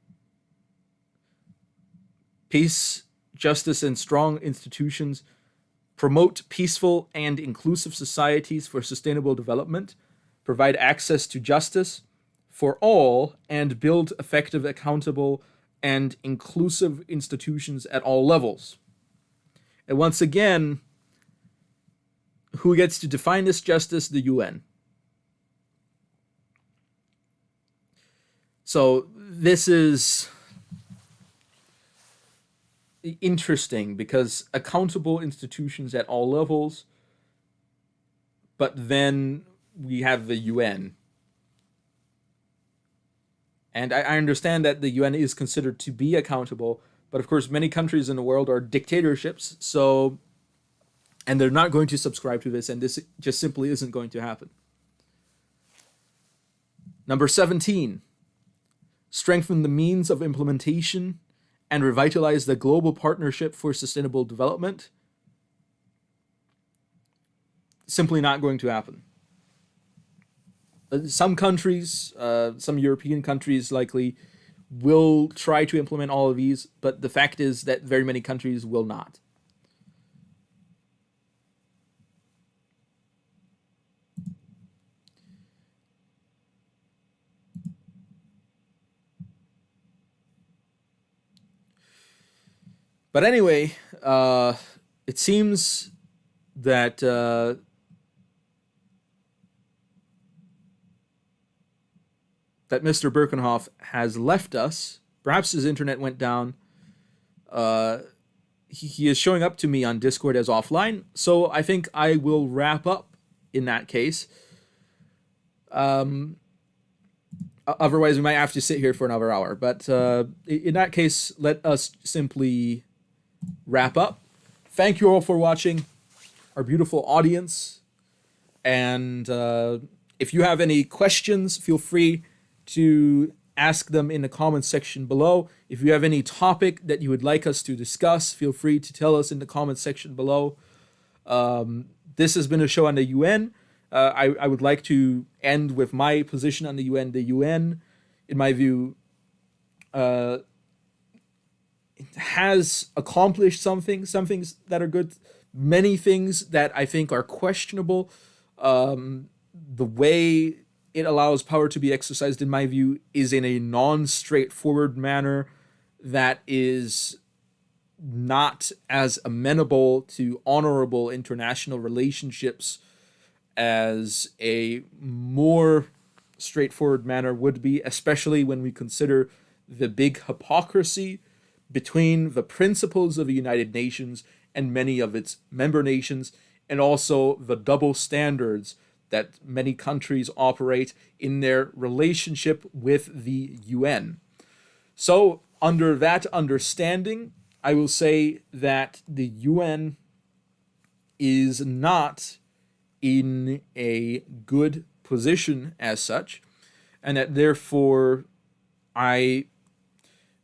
peace, justice, and strong institutions promote peaceful and inclusive societies for sustainable development, provide access to justice for all, and build effective, accountable, and inclusive institutions at all levels. And once again, who gets to define this justice? The UN. So this is interesting because accountable institutions at all levels, but then we have the UN. And I understand that the UN is considered to be accountable, but of course, many countries in the world are dictatorships, so, and they're not going to subscribe to this, and this just simply isn't going to happen. Number 17, strengthen the means of implementation and revitalize the global partnership for sustainable development. Simply not going to happen. Some countries, some European countries likely, will try to implement all of these, but the fact is that very many countries will not. But anyway, it seems that that Mr. Berckenhoff has left us. Perhaps his internet went down. He is showing up to me on Discord as offline, so I think I will wrap up in that case. Otherwise, we might have to sit here for another hour. But in that case, let us simply wrap up. Thank you all for watching, our beautiful audience. And if you have any questions, feel free to ask them in the comments section below. If you have any topic that you would like us to discuss, feel free to tell us in the comments section below. This has been a show on the UN. I would like to end with my position on the UN. The UN, in my view, has accomplished some things that are good, many things that I think are questionable. The way it allows power to be exercised, in my view, is in a non-straightforward manner that is not as amenable to honorable international relationships as a more straightforward manner would be, especially when we consider the big hypocrisy between the principles of the United Nations and many of its member nations, and also the double standards that many countries operate in their relationship with the UN. So, under that understanding, I will say that the UN is not in a good position as such, and that therefore I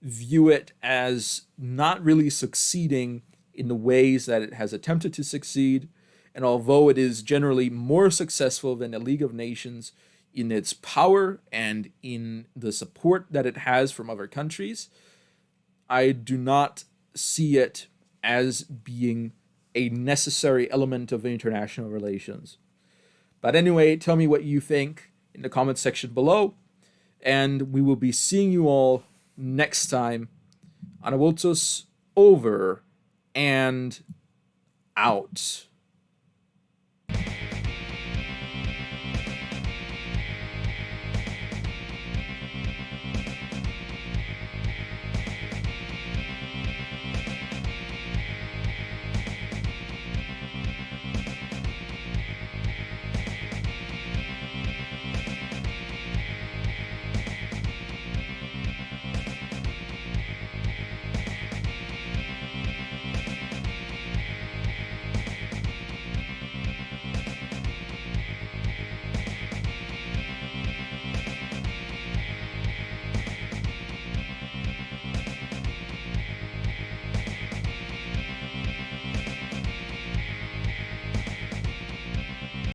view it as not really succeeding in the ways that it has attempted to succeed. And although it is generally more successful than the League of Nations in its power and in the support that it has from other countries, I do not see it as being a necessary element of international relations. But anyway, tell me what you think in the comments section below, and we will be seeing you all next time. Anavultus over and out.